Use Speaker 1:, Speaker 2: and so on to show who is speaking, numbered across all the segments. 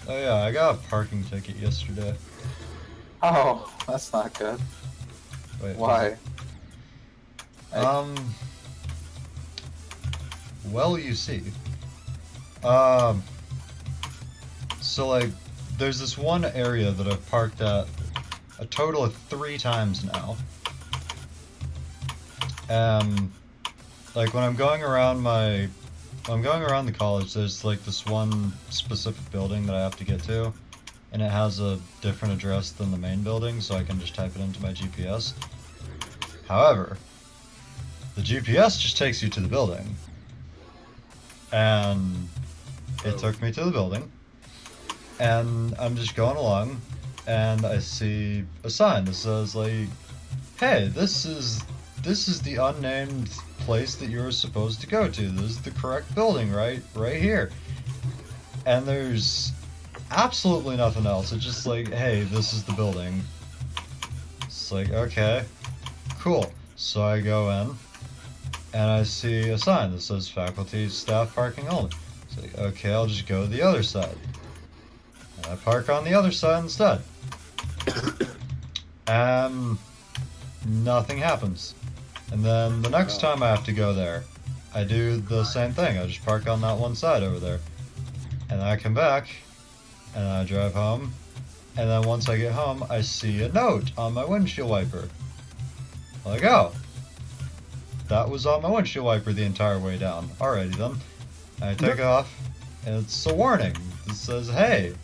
Speaker 1: Oh yeah, I got a parking ticket yesterday.
Speaker 2: Oh, that's not good.
Speaker 1: Wait,
Speaker 2: Why?
Speaker 1: Um, well, you see. Um, so like, there's this one area that I've parked at a total of 3 times now. And like when I'm going around the college, there's like this one specific building that I have to get to, and it has a different address than the main building, so I can just type it into my GPS. However, the GPS just takes you to the building. And it took me to the building, and I'm just going along, and I see a sign that says like, "Hey, this is the unnamed place that you're supposed to go to. This is the correct building, right here." And there's absolutely nothing else. It's just like, "Hey, this is the building." It's like, okay, cool. So I go in, and I see a sign that says faculty, staff parking only. It's like, okay, I'll just go to the other side. And I park on the other side instead. And nothing happens. And then the next time I have to go there, I do the same thing. I just park on that one side over there. And then I come back, and I drive home. And then once I get home, I see a note on my windshield wiper. I'm like, oh, that was on my windshield wiper the entire way down. Alrighty then. I take it off, and it's a warning. It says, hey,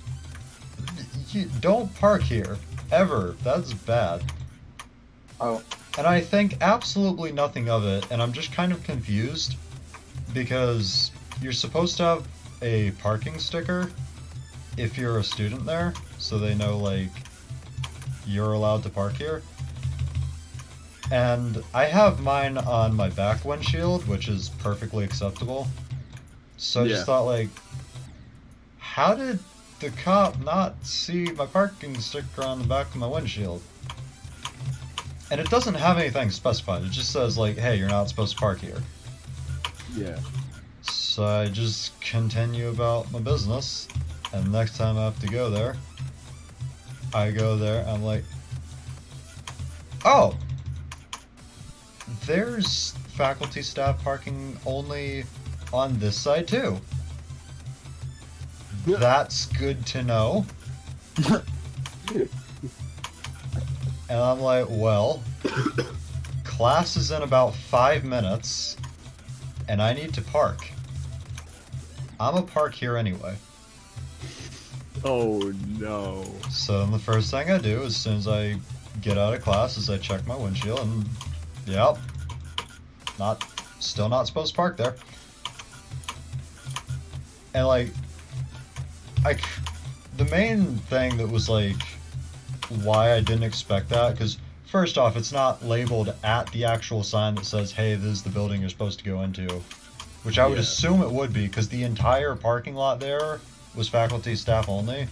Speaker 1: you don't park here. Ever. That's bad.
Speaker 2: Oh.
Speaker 1: And I think absolutely nothing of it, and I'm just kind of confused, because you're supposed to have a parking sticker if you're a student there, so they know, like, you're allowed to park here. And I have mine on my back windshield, which is perfectly acceptable. So I just thought, like, how did the cop not see my parking sticker on the back of my windshield? And it doesn't have anything specified. It just says, like, hey, you're not supposed to park here.
Speaker 3: Yeah.
Speaker 1: So I just continue about my business. And next time I have to go there, I go there, I'm like, oh, there's faculty staff parking only on this side too. That's good to know. And I'm like, well, class is in about 5 minutes, and I need to park. I'm gonna park here anyway.
Speaker 3: Oh no.
Speaker 1: So then the first thing I do as soon as I get out of class is I check my windshield, and yep, still not supposed to park there. And like, the main thing that was like why I didn't expect that, because first off, it's not labeled at the actual sign that says, hey, this is the building you're supposed to go into, which I would assume it would be, because the entire parking lot there was faculty staff only.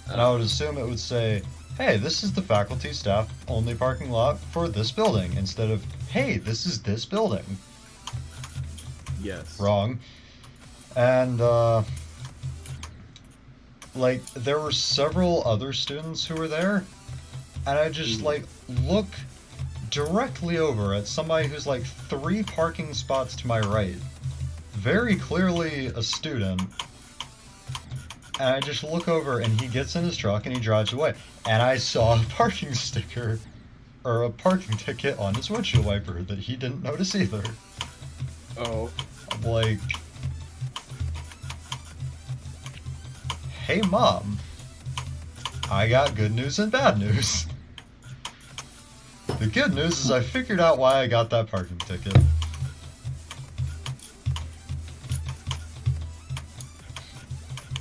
Speaker 1: And I would assume it would say, hey, this is the faculty staff only parking lot for this building, instead of, hey, this is this building.
Speaker 3: Yes.
Speaker 1: Wrong. And like, there were several other students who were there, and I just like look directly over at somebody who's like 3 parking spots to my right, very clearly a student. And I just look over, and he gets in his truck and he drives away, and I saw a parking sticker or a parking ticket on his windshield wiper that he didn't notice either.
Speaker 3: Oh.
Speaker 1: I'm like, hey mom, I got good news and bad news. The good news is I figured out why I got that parking ticket.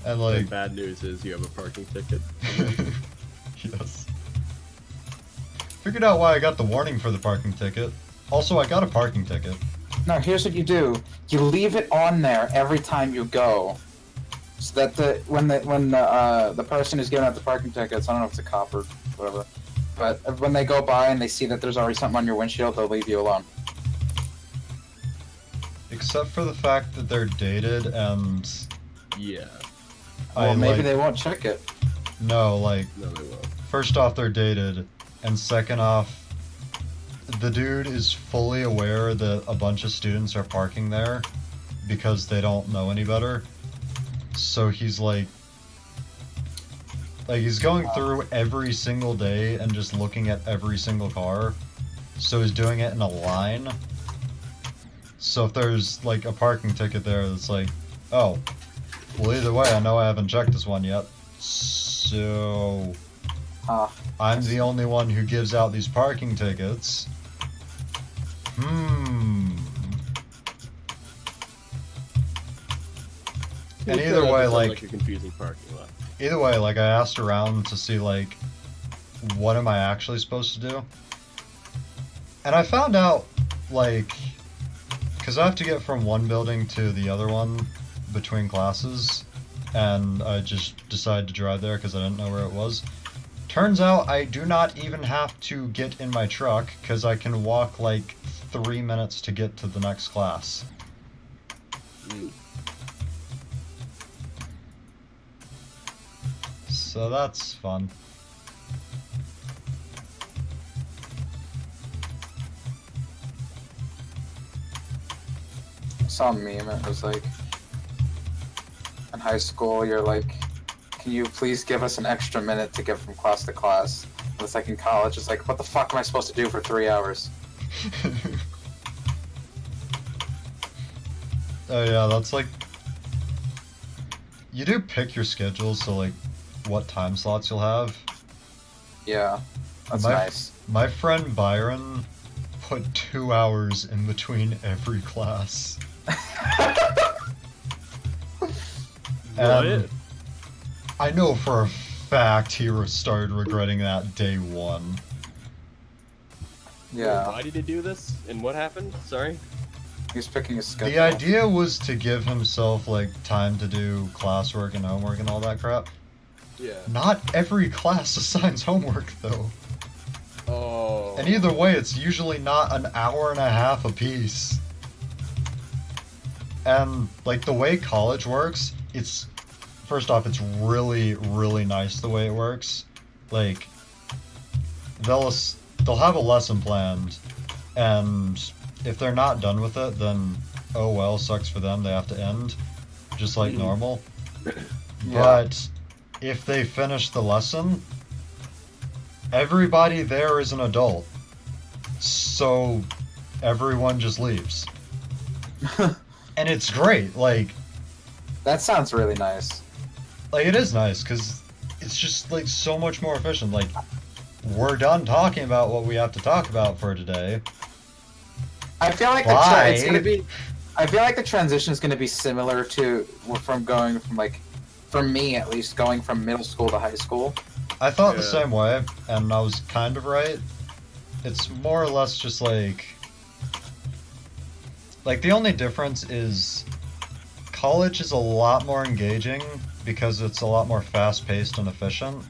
Speaker 1: And
Speaker 3: The
Speaker 1: like,
Speaker 3: bad news is you have a parking ticket.
Speaker 1: yes. Figured out why I got the warning for the parking ticket. Also, I got a parking ticket.
Speaker 2: No, here's what you do. You leave it on there every time you go. So that when the person who's giving out the parking tickets, I don't know if it's a cop or whatever, but when they go by and they see that there's already something on your windshield, they'll leave you alone.
Speaker 1: Except for the fact that they're dated and...
Speaker 3: Yeah.
Speaker 2: Well, maybe
Speaker 1: like,
Speaker 2: they won't check it.
Speaker 1: no, like,
Speaker 3: No, they won't.
Speaker 1: first off, they're dated, and second off, the dude is fully aware that a bunch of students are parking there because they don't know any better. So he's like he's going through every single day and just looking at every single car. So he's doing it in a line. So if there's like a parking ticket there that's like, oh, well, either way, I know I haven't checked this one yet. So I'm the only one who gives out these parking tickets. And
Speaker 3: It
Speaker 1: either
Speaker 3: does
Speaker 1: way,
Speaker 3: sound
Speaker 1: like,
Speaker 3: a confusing parking lot.
Speaker 1: either way, like, I asked around to see, like, what am I actually supposed to do? And I found out, like, because I have to get from one building to the other one between classes, and I just decided to drive there because I didn't know where it was. Turns out I do not even have to get in my truck because I can walk, like, 3 minutes to get to the next class.
Speaker 3: Mm.
Speaker 1: So that's fun.
Speaker 2: I saw a meme. It was like, in high school, you're like, can you please give us an extra minute to get from class to class? And it's like in college, it's like, what the fuck am I supposed to do for 3 hours?
Speaker 1: Oh yeah, that's like, you do pick your schedule, so like what time slots you'll have.
Speaker 2: Yeah, that's
Speaker 1: my,
Speaker 2: nice.
Speaker 1: My friend Byron put 2 hours in between every class.
Speaker 3: What?
Speaker 1: I know for a fact he started regretting that day one.
Speaker 2: Yeah,
Speaker 3: Why did he do this? And what happened? Sorry?
Speaker 2: he was picking his schedule.
Speaker 1: The idea was to give himself like time to do classwork and homework and all that crap.
Speaker 3: Yeah.
Speaker 1: Not every class assigns homework though.
Speaker 3: Oh.
Speaker 1: And either way, it's usually not an hour and a half apiece. And, like, the way college works, it's... First off, it's really, really nice the way it works. Like, they'll have a lesson planned, and if they're not done with it, then, oh well, sucks for them, they have to end. Just like normal.
Speaker 2: Yeah.
Speaker 1: But, if they finish the lesson, everybody there is an adult. So everyone just leaves. And it's great. Like
Speaker 2: That sounds really nice.
Speaker 1: it is nice because it's just like so much more efficient. Like we're done talking about what we have to talk about for today.
Speaker 2: I feel like
Speaker 1: Bye.
Speaker 2: it's gonna be. I feel like the transition is gonna be similar to from going from like, for me at least, going from middle school to high school.
Speaker 1: I thought the
Speaker 3: Yeah.
Speaker 1: same way, and I was kind of right. It's more or less just like the only difference is college is a lot more engaging because it's a lot more fast-paced and efficient,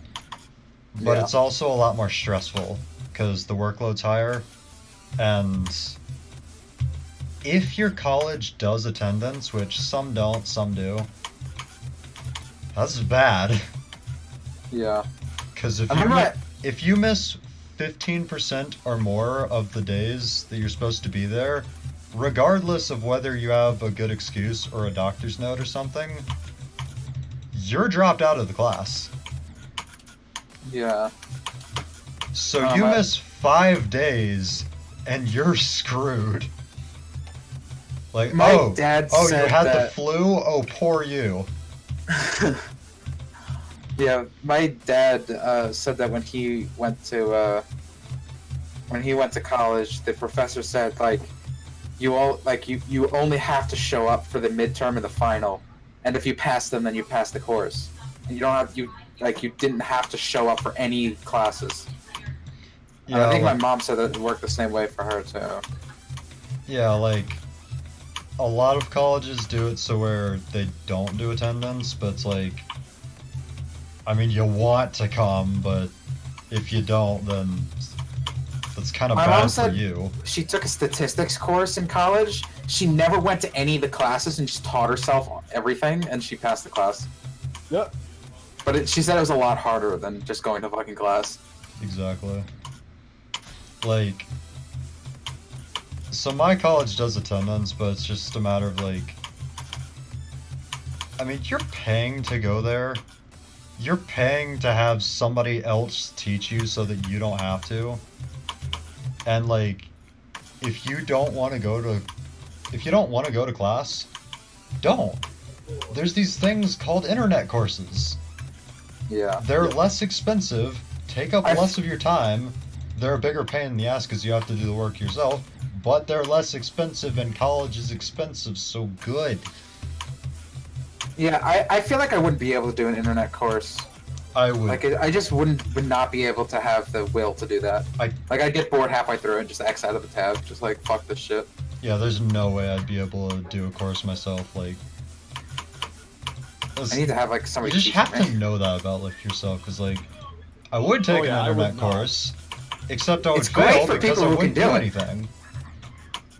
Speaker 1: but
Speaker 2: Yeah.
Speaker 1: it's also a lot more stressful because the workload's higher, and if your college does attendance, which some don't, some do, that's bad.
Speaker 2: Yeah.
Speaker 1: Because
Speaker 2: I remember
Speaker 1: if you miss 15% or more of the days that you're supposed to be there, regardless of whether you have a good excuse or a doctor's note or something, you're dropped out of the class.
Speaker 2: Yeah.
Speaker 1: So
Speaker 2: Oh,
Speaker 1: you
Speaker 2: my-
Speaker 1: miss 5 days and you're screwed. Like,
Speaker 2: My dad
Speaker 1: you
Speaker 2: said
Speaker 1: had the
Speaker 2: that-
Speaker 1: flu? Oh, poor you.
Speaker 2: Yeah, my dad said that when he went to college, the professor said you only have to show up for the midterm and the final, and if you pass them, then you pass the course. And you didn't have to show up for any classes. And I think my mom said that it worked the same way for her too.
Speaker 1: Yeah, like, a lot of colleges do it so where they don't do attendance, but it's like, I mean, you want to come, but if you don't, then that's kind of
Speaker 2: My
Speaker 1: bad
Speaker 2: mom
Speaker 1: for
Speaker 2: said-
Speaker 1: you.
Speaker 2: She took a statistics course in college. She never went to any of the classes and just taught herself everything, and she passed the class.
Speaker 3: Yep.
Speaker 2: But she said it was a lot harder than just going to fucking class.
Speaker 1: Exactly. Like, so my college does attendance, but it's just a matter of like, I mean, you're paying to go there. You're paying to have somebody else teach you so that you don't have to. And like, if you don't want to go to class, don't. There's these things called internet courses.
Speaker 2: Yeah.
Speaker 1: They're less expensive, take up
Speaker 2: I-
Speaker 1: less of your time. They're a bigger pain in the ass because you have to do the work yourself, but they're less expensive, and college is expensive, so good.
Speaker 2: Yeah, I feel like I wouldn't be able to do an internet course.
Speaker 1: I would.
Speaker 2: Like, I just would not be able to have the will to do that. I'd get bored halfway through and just X out of the tab, just like, fuck this shit.
Speaker 1: Yeah, there's no way I'd be able to do a course myself. Like,
Speaker 2: I need to have, like,
Speaker 1: you
Speaker 2: somebody
Speaker 1: just
Speaker 2: teach
Speaker 1: have
Speaker 2: me.
Speaker 1: to know that about like yourself, because like, I would take
Speaker 3: yeah,
Speaker 1: an
Speaker 3: I would
Speaker 1: internet
Speaker 3: not.
Speaker 1: course, except I would
Speaker 2: It's great
Speaker 1: fail
Speaker 2: for
Speaker 1: because
Speaker 2: people
Speaker 1: I
Speaker 2: who can
Speaker 1: wouldn't do
Speaker 2: do it.
Speaker 1: anything.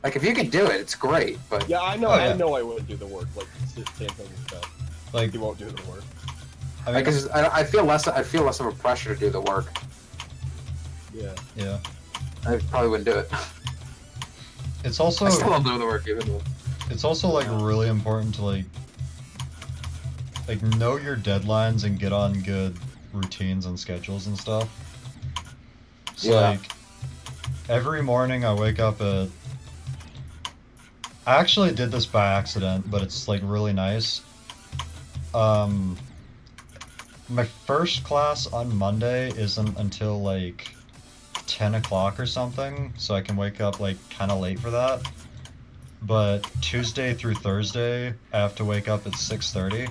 Speaker 2: Like, if you can do it, it's great, but...
Speaker 3: Yeah, I know.
Speaker 1: Oh, yeah.
Speaker 3: I know I wouldn't do the work. Like same thing and stuff.
Speaker 1: Like,
Speaker 3: He won't do the work.
Speaker 1: I mean,
Speaker 2: Like, 'cause I feel less of a pressure to do the work.
Speaker 3: Yeah.
Speaker 1: yeah.
Speaker 2: I probably wouldn't do it.
Speaker 1: It's also
Speaker 2: I still don't do the work, even though...
Speaker 1: it's also like really important to like know your deadlines and get on good routines and schedules and stuff. So
Speaker 2: Yeah.
Speaker 1: like every morning I wake up at, I actually did this by accident, but it's like really nice. My first class on Monday isn't until like 10 o'clock or something, so I can wake up like kind of late for that. But Tuesday through Thursday, I have to wake up at 6:30,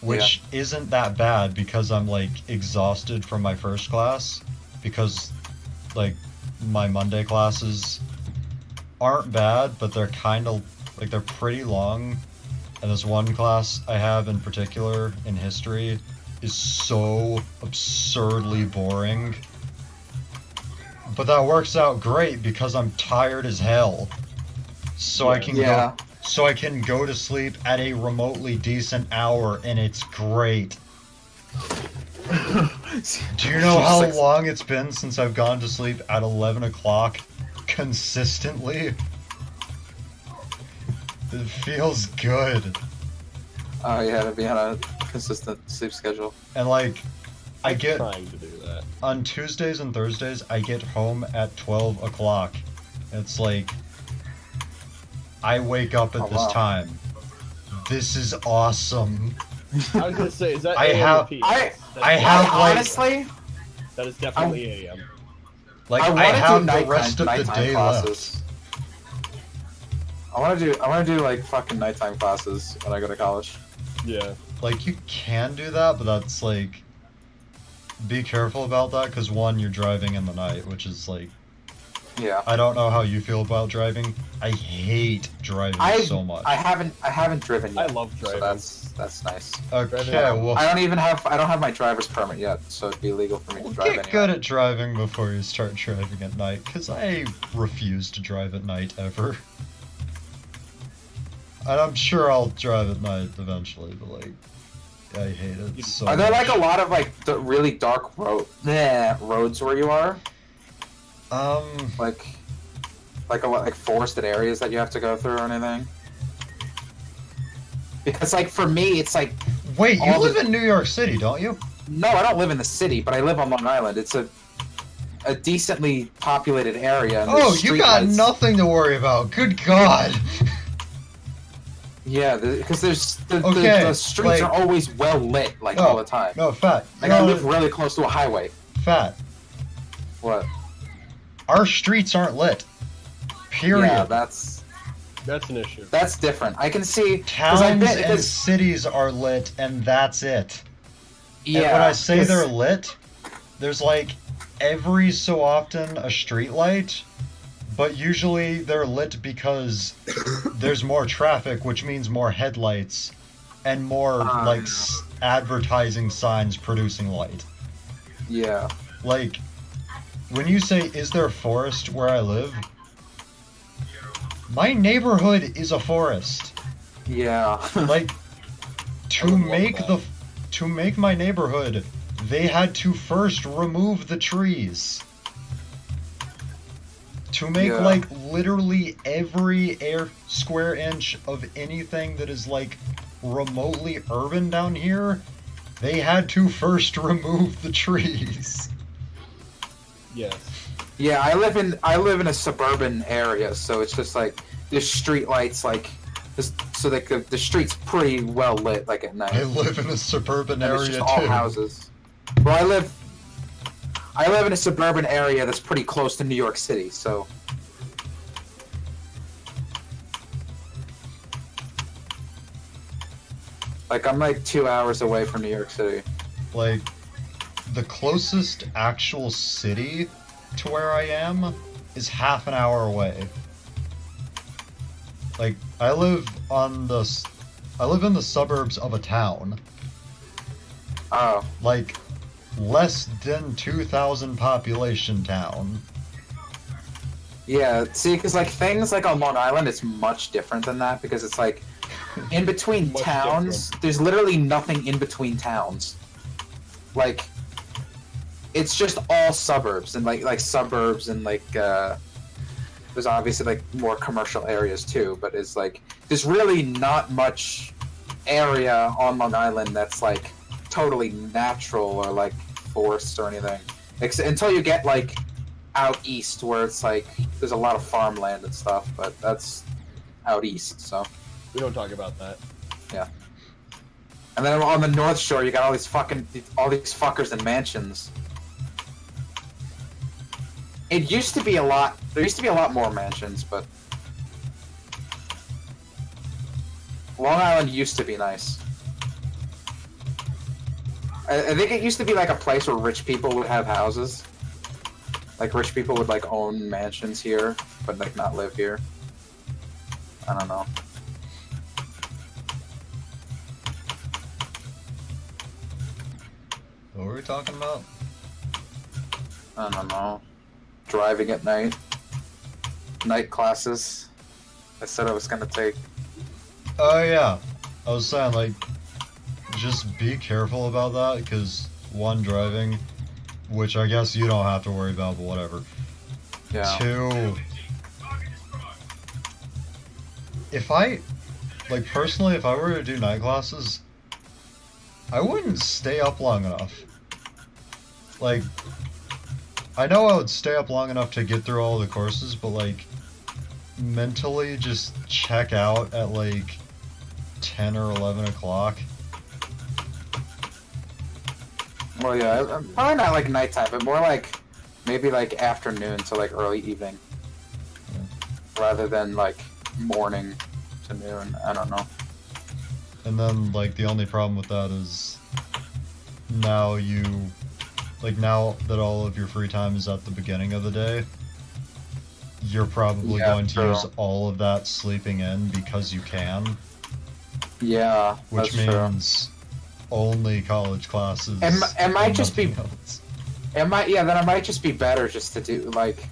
Speaker 1: which isn't that bad because I'm like exhausted from my first class, because like my Monday classes aren't bad, but they're kind of like, they're pretty long. And this one class I have in particular in history is so absurdly boring. But that works out great because I'm tired as hell. So I can go to sleep at a remotely decent hour, and it's great. Do you know how long it's been since I've gone to sleep at 11 o'clock consistently? It feels good.
Speaker 2: Oh, yeah, to be on a consistent sleep schedule.
Speaker 1: And like, I
Speaker 3: I'm
Speaker 1: get,
Speaker 3: trying to do that.
Speaker 1: on Tuesdays and Thursdays, I get home at 12 o'clock. It's like, I wake up at this
Speaker 2: wow.
Speaker 1: time. This is awesome.
Speaker 3: I was gonna say, is that
Speaker 1: I
Speaker 3: AM
Speaker 1: have-
Speaker 3: or PM?
Speaker 1: I
Speaker 3: That's-
Speaker 1: have, like-
Speaker 2: honestly,
Speaker 3: That is definitely AM.
Speaker 1: Like,
Speaker 2: I
Speaker 1: I
Speaker 2: wanna
Speaker 1: have
Speaker 2: do
Speaker 1: the rest of the
Speaker 2: nighttime
Speaker 1: day
Speaker 2: classes.
Speaker 1: left.
Speaker 2: I want to do like fucking nighttime classes when I go to college.
Speaker 3: Yeah.
Speaker 1: Like, you can do that, but that's like, be careful about that, because one, you're driving in the night, which is like,
Speaker 2: Yeah.
Speaker 1: I don't know how you feel about driving. I hate driving so much.
Speaker 2: I haven't driven yet.
Speaker 3: I love driving.
Speaker 2: So that's nice.
Speaker 1: Okay,
Speaker 3: driving-
Speaker 1: well,
Speaker 2: I don't have my driver's permit yet, so it'd be illegal for me to drive
Speaker 1: get
Speaker 2: anyway.
Speaker 1: good at driving before you start driving at night, because I refuse to drive at night ever. And I'm sure I'll drive at night eventually, but like, I hate it so
Speaker 2: Are there like
Speaker 1: much.
Speaker 2: a lot of like really dark roads where you are? Like a lot like forested areas that you have to go through or anything? Because like for me, it's like
Speaker 1: Wait, you
Speaker 2: all
Speaker 1: live
Speaker 2: the-
Speaker 1: in New York City, don't you?
Speaker 2: no, I don't live in the city, but I live on Long Island. It's a decently populated area. And
Speaker 1: Oh,
Speaker 2: there's
Speaker 1: you got
Speaker 2: streetlights.
Speaker 1: nothing to worry about. Good God.
Speaker 2: Yeah, because there's
Speaker 1: Okay,
Speaker 2: the streets
Speaker 1: like-
Speaker 2: are always well lit, like
Speaker 1: Oh,
Speaker 2: all the time.
Speaker 1: No, Fat.
Speaker 2: Like
Speaker 1: you
Speaker 2: I
Speaker 1: know,
Speaker 2: live really close to a highway.
Speaker 1: Fat.
Speaker 2: What?
Speaker 1: Our streets aren't lit. Period.
Speaker 2: Yeah, that's
Speaker 3: That's an issue.
Speaker 2: different. I can see 'cause
Speaker 1: Towns
Speaker 2: I've been-
Speaker 1: and
Speaker 2: 'cause-
Speaker 1: cities are lit, and that's it.
Speaker 2: yeah.
Speaker 1: And when I say
Speaker 2: 'cause-
Speaker 1: they're lit, there's like every so often a street light, but usually they're lit because there's more traffic, which means more headlights and more like advertising signs producing light.
Speaker 2: Yeah.
Speaker 1: Like, when you say, is there a forest where I live? My neighborhood is a forest.
Speaker 2: Yeah.
Speaker 1: Like, to
Speaker 3: would love
Speaker 1: make
Speaker 3: that.
Speaker 1: to make my neighborhood, they had to first remove the trees. To make
Speaker 2: Yeah.
Speaker 1: like literally every square inch of anything that is like remotely urban down here, they had to first remove the trees.
Speaker 3: Yes.
Speaker 2: Yeah, I live in a suburban area, so it's just like there's street lights, like so like the street's pretty well lit, like at night.
Speaker 1: I live in a suburban
Speaker 2: And it's
Speaker 1: area
Speaker 2: just all
Speaker 1: too.
Speaker 2: houses. Well, I live in a suburban area that's pretty close to New York City, so. Like, I'm like 2 hours away from New York City.
Speaker 1: Like, the closest actual city to where I am is half an hour away. Like, I live in the suburbs of a town.
Speaker 2: Oh.
Speaker 1: Like, less than 2,000 population town.
Speaker 2: Yeah, see, because like things like on Long Island, it's much different than that because it's like in between
Speaker 3: Much
Speaker 2: towns, there's literally nothing in between towns. Like, it's just all suburbs and like suburbs and like there's obviously like more commercial areas too, but it's like there's really not much area on Long Island that's like totally natural or like forest or anything, until you get like out east where it's like there's a lot of farmland and stuff, but that's out east, so.
Speaker 3: We don't talk about that.
Speaker 2: Yeah. And then on the North Shore, you got all these fuckers in mansions. It used to be a lot. There used to be a lot more mansions, but Long Island used to be nice. I think it used to be like a place where rich people would have houses. Like rich people would like own mansions here, but like not live here. I don't know.
Speaker 1: What were we talking about?
Speaker 2: I don't know. Driving at night. Night classes. I said I was gonna take.
Speaker 1: Oh yeah, I was saying like, just be careful about that because one, driving, which I guess you don't have to worry about, but whatever.
Speaker 2: Yeah.
Speaker 1: Two, if I, like personally, if I were to do night classes, I wouldn't stay up long enough. Like, I know I would stay up long enough to get through all the courses, but like, mentally just check out at like 10 or 11 o'clock.
Speaker 2: Well, yeah, probably not like nighttime, but more like maybe like afternoon to like early evening, rather than like morning to noon. I don't know.
Speaker 1: And then like the only problem with that is now now that all of your free time is at the beginning of the day, you're probably
Speaker 2: Yeah,
Speaker 1: going to
Speaker 2: true.
Speaker 1: use all of that sleeping in because you can,
Speaker 2: Yeah,
Speaker 1: which
Speaker 2: that's true.
Speaker 1: means only college classes.
Speaker 2: It might
Speaker 1: and
Speaker 2: just be.
Speaker 1: nothing else.
Speaker 2: Then it might just be better just to do like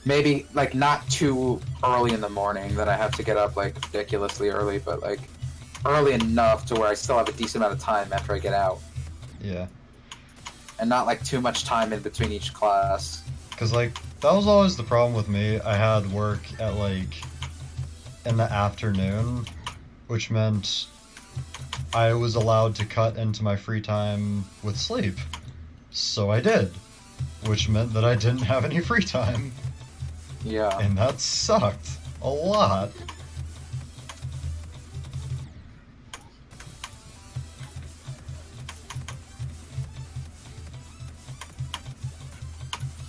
Speaker 2: maybe like not too early in the morning that I have to get up like ridiculously early, but like early enough to where I still have a decent amount of time after I get out,
Speaker 1: Yeah.
Speaker 2: and not like too much time in between each class.
Speaker 1: Because, like, that was always the problem with me. I had work at, like, in the afternoon, which meant I was allowed to cut into my free time with sleep. So I did. Which meant that I didn't have any free time.
Speaker 2: Yeah.
Speaker 1: And that sucked a lot.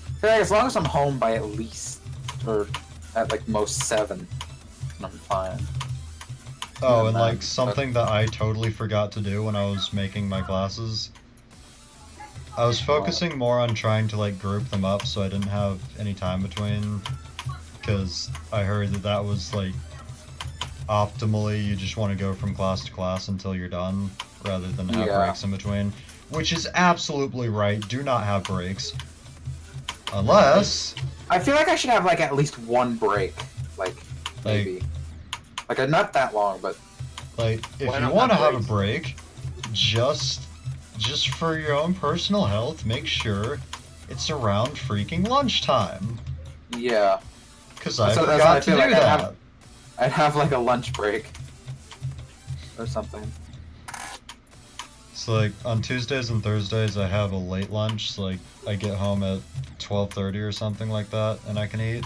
Speaker 2: I feel like as long as I'm home by at least, or at like most 7, I'm fine.
Speaker 1: Oh,
Speaker 2: Yeah,
Speaker 1: and,
Speaker 2: man,
Speaker 1: like, something that I totally forgot to do when I was making my classes. I was focusing more on trying to, like, group them up so I didn't have any time between. Because I heard that that was, like, optimally you just want to go from class to class until you're done, rather than have
Speaker 2: Yeah.
Speaker 1: breaks in between. Which is absolutely right. Do not have breaks. Unless...
Speaker 2: I feel like I should have like at least one break, like maybe, like not that long, but
Speaker 1: Like, if
Speaker 2: Why
Speaker 1: you
Speaker 2: not
Speaker 1: want to
Speaker 2: have
Speaker 1: have a break, just for your own personal health, make sure it's around freaking lunchtime.
Speaker 2: Yeah.
Speaker 1: Because I
Speaker 2: That's what I
Speaker 1: forgot to
Speaker 2: feel
Speaker 1: do
Speaker 2: like
Speaker 1: that.
Speaker 2: I'd have like a lunch break. Or something.
Speaker 1: So, like, on Tuesdays and Thursdays, I have a late lunch. So, like, I get home at 12:30 or something like that, and I can eat.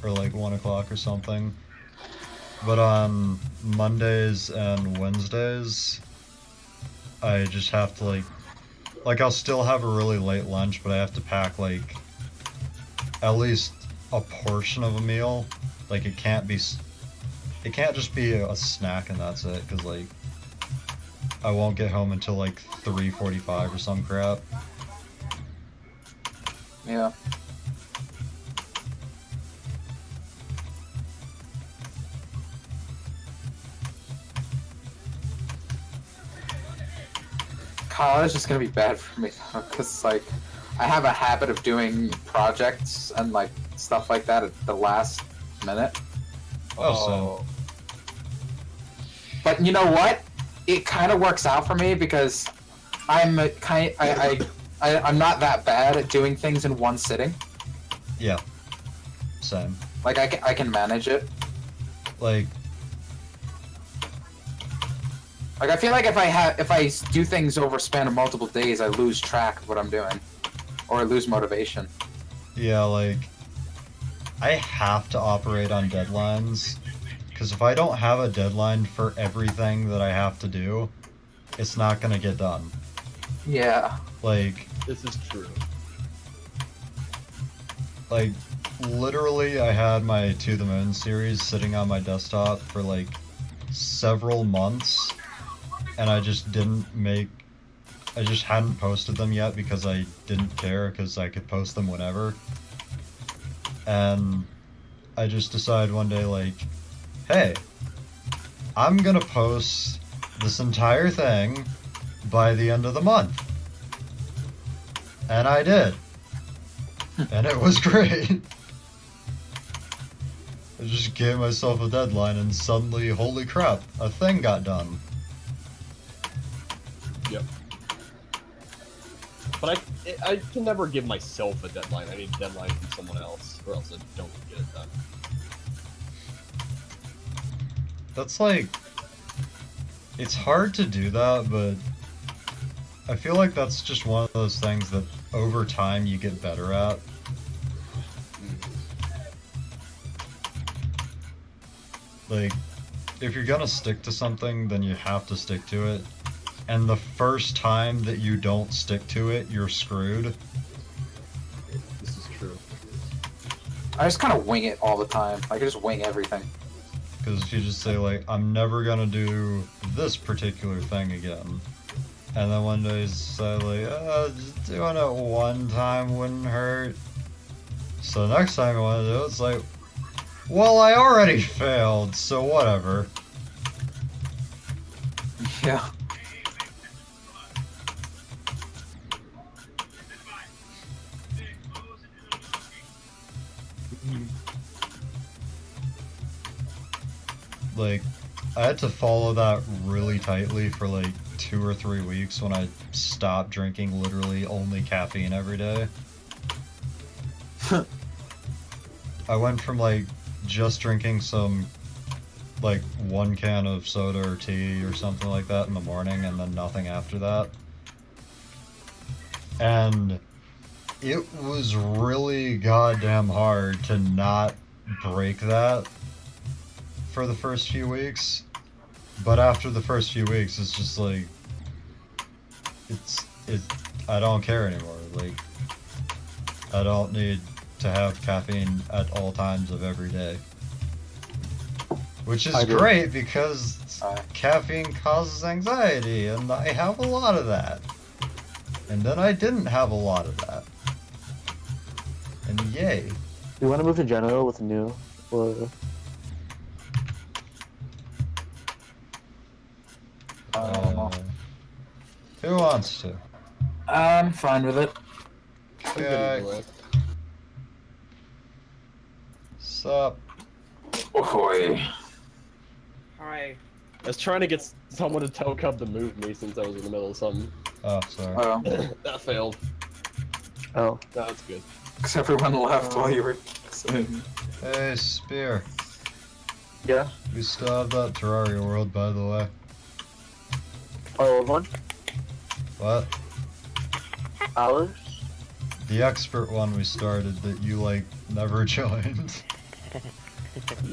Speaker 1: Or, like, 1 o'clock or something. But on Mondays and Wednesdays, I just have to, like, I'll still have a really late lunch, but I have to pack, like, at least a portion of a meal. Like, it can't just be a snack and that's it, because, like, I won't get home until, like, 3:45 or some crap.
Speaker 2: Yeah. College is gonna be bad for me because like I have a habit of doing projects and like stuff like that at the last minute.
Speaker 1: Oh,
Speaker 2: But you know what? It kind of works out for me because I'm I'm not that bad at doing things in one sitting.
Speaker 1: Yeah. Same.
Speaker 2: Like I can manage it.
Speaker 1: Like,
Speaker 2: Like I feel like if I do things over a span of multiple days, I lose track of what I'm doing, or I lose motivation.
Speaker 1: yeah, like, I have to operate on deadlines, because if I don't have a deadline for everything that I have to do, it's not gonna get done.
Speaker 2: Yeah.
Speaker 1: Like,
Speaker 3: This is true.
Speaker 1: like, literally, I had my To the Moon series sitting on my desktop for, like, several months, and I just hadn't posted them yet because I didn't care, because I could post them whenever. And I just decided one day, like, hey, I'm gonna post this entire thing by the end of the month. And I did. And it was great. I just gave myself a deadline and suddenly, holy crap, a thing got done.
Speaker 3: Yep. But I can never give myself a deadline. I need a deadline from someone else, or else I don't get it done.
Speaker 1: That's like, it's hard to do that, but I feel like that's just one of those things that over time you get better at. Like, if you're gonna stick to something, then you have to stick to it. And the first time that you don't stick to it, you're screwed.
Speaker 3: This is true.
Speaker 2: I just kind of wing it all the time. Like I just wing everything.
Speaker 1: Because if you just say, like, I'm never gonna do this particular thing again, and then one day you say, like, just doing it one time wouldn't hurt. So next time you want to do it, it's like, well, I already failed, so whatever.
Speaker 2: Yeah.
Speaker 1: Like, I had to follow that really tightly for like 2 or 3 weeks when I stopped drinking literally only caffeine every day. I went from like just drinking some, like, 1 can of soda or tea or something like that in the morning and then nothing after that. And it was really goddamn hard to not break that for the first few weeks. But after the first few weeks, it's just like, I don't care anymore. Like, I don't need to have caffeine at all times of every day. Which is great because caffeine causes anxiety, and I have a lot of that. And then I didn't have a lot of that. And yay.
Speaker 4: Do you want to move to general with new, or
Speaker 1: Who wants to?
Speaker 2: I'm fine with it.
Speaker 1: Okay.
Speaker 3: Anyway,
Speaker 1: Sup?
Speaker 2: Ahoy.
Speaker 5: Hi.
Speaker 3: I was trying to get someone to tell Cub to move me since I was in the middle of something.
Speaker 1: Oh, sorry.
Speaker 3: That failed.
Speaker 4: Oh.
Speaker 3: No, that's good.
Speaker 2: Because everyone left while you were saying.
Speaker 1: Hey, Spear.
Speaker 4: Yeah.
Speaker 1: We still have that Terraria world, by the way.
Speaker 4: Oh, one?
Speaker 1: What?
Speaker 4: Ours?
Speaker 1: The expert one we started that you, like, never joined.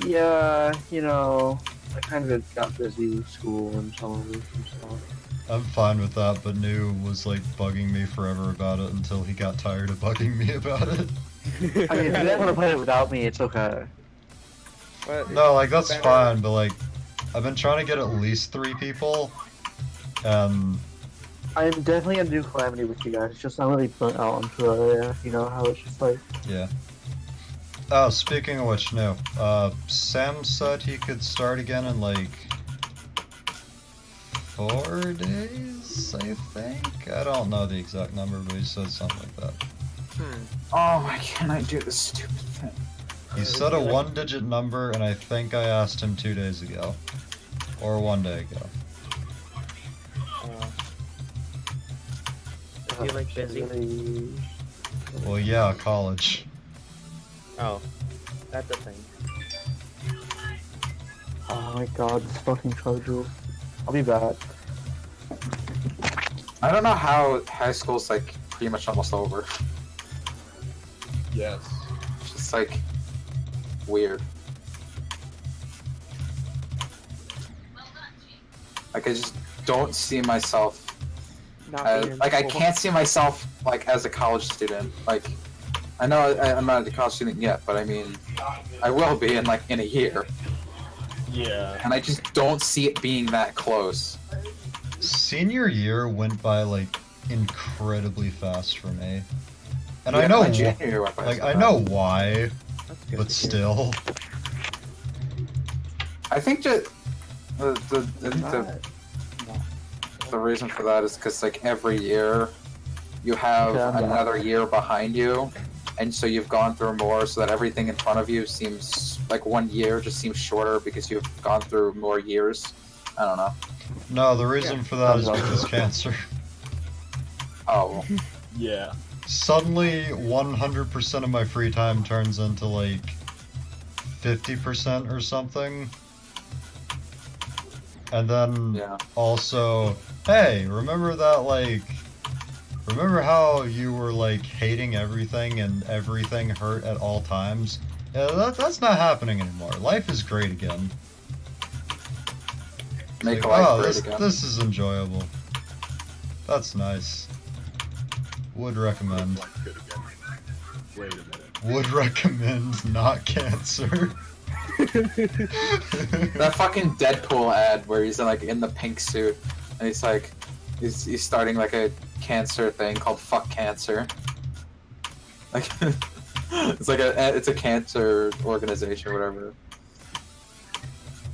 Speaker 4: Yeah, you know, I kind of got busy with school and some of it and stuff.
Speaker 1: I'm fine with that, but New was, like, bugging me forever about it until he got tired of bugging me about it.
Speaker 4: I mean, if you guys want to play it without me, it's okay.
Speaker 5: What?
Speaker 1: No, like, that's fine, but, like, I've been trying to get at least 3 people, and...
Speaker 4: I'm definitely gonna do Calamity with you guys, it's just I'm really burnt out on Terraria, you know, how it's just like...
Speaker 1: Yeah. Oh, speaking of which, no. Sam said he could start again in, like... 4 days, I think? I don't know the exact number, but he said something like that.
Speaker 2: Oh, why can't I do this stupid thing?
Speaker 1: He said a 1-digit number, and I think I asked him 2 days ago. Or 1 day ago.
Speaker 5: Are you like busy?
Speaker 4: Really...
Speaker 1: Well, yeah, college.
Speaker 5: Oh, that's a thing.
Speaker 4: Oh my god, this fucking charger. I'll be back.
Speaker 2: I don't know how high school's like pretty much almost over.
Speaker 3: Yes.
Speaker 2: It's just like weird. Like I just don't see myself
Speaker 5: Not
Speaker 2: as,
Speaker 5: being in
Speaker 2: like I
Speaker 5: school.
Speaker 2: can't see myself like as a college student. Like I know I'm not a college student yet, but I mean I will be in like in a year,
Speaker 3: Yeah.
Speaker 2: and I just don't see it being that close.
Speaker 1: Senior year went by, like, incredibly fast for me. And I
Speaker 2: Yeah,
Speaker 1: know,
Speaker 2: my junior year went by
Speaker 1: like,
Speaker 2: so
Speaker 1: I
Speaker 2: fast.
Speaker 1: know why,
Speaker 5: That's good
Speaker 1: but
Speaker 5: to hear.
Speaker 1: still.
Speaker 2: I think that the reason for that is because like every year you have
Speaker 4: Yeah, I'm back.
Speaker 2: another year behind you, and so you've gone through more, so that everything in front of you seems like 1 year just seems shorter because you've gone through more years. I don't know.
Speaker 1: No, the reason for that is because cancer.
Speaker 2: Oh,
Speaker 3: Yeah.
Speaker 1: Suddenly, 100% of my free time turns into, like, 50% or something. And then
Speaker 2: yeah.
Speaker 1: also, hey, remember that, like, remember how you were, like, hating everything and everything hurt at all times? Yeah, that's not happening anymore. Life is great again. It's
Speaker 2: Make
Speaker 1: like,
Speaker 2: life
Speaker 1: oh,
Speaker 2: great again.
Speaker 1: this is enjoyable. That's nice. Would recommend.
Speaker 3: Good again. Wait a minute.
Speaker 1: Would recommend not cancer.
Speaker 2: That fucking Deadpool ad where he's like in the pink suit and he's like he's starting like a cancer thing called Fuck Cancer. Like it's like it's a cancer organization or whatever.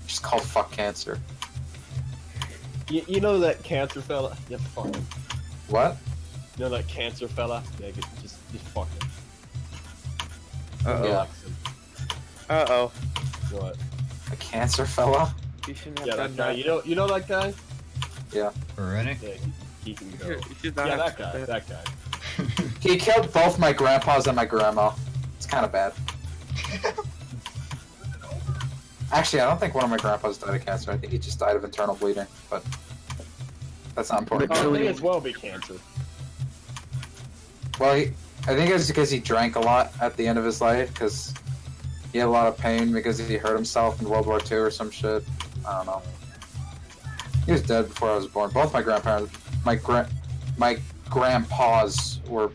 Speaker 2: Just called Fuck Cancer.
Speaker 3: You know that cancer fella? Yeah, fuck him.
Speaker 2: What?
Speaker 3: You know that cancer fella? Yeah, just fuck him.
Speaker 5: Uh-oh.
Speaker 2: Yeah.
Speaker 5: Uh-oh.
Speaker 3: What?
Speaker 2: A cancer fella?
Speaker 5: You shouldn't have
Speaker 3: Yeah,
Speaker 5: done
Speaker 3: that guy. You know that guy?
Speaker 1: Or any?
Speaker 3: Yeah, he can go.
Speaker 5: You should not
Speaker 3: Yeah,
Speaker 5: have
Speaker 3: that guy.
Speaker 5: done
Speaker 3: That guy.
Speaker 2: He killed both my grandpas and my grandma. It's kind of bad. Actually, I don't think one of my grandpas died of cancer. I think he just died of internal bleeding, but that's not important.
Speaker 3: I
Speaker 4: Literally.
Speaker 3: think as well be cancer.
Speaker 2: Well, I think it's because he drank a lot at the end of his life, because he had a lot of pain because he hurt himself in World War II or some shit. I don't know. He was dead before I was born. Both my grandparents, my grandpas were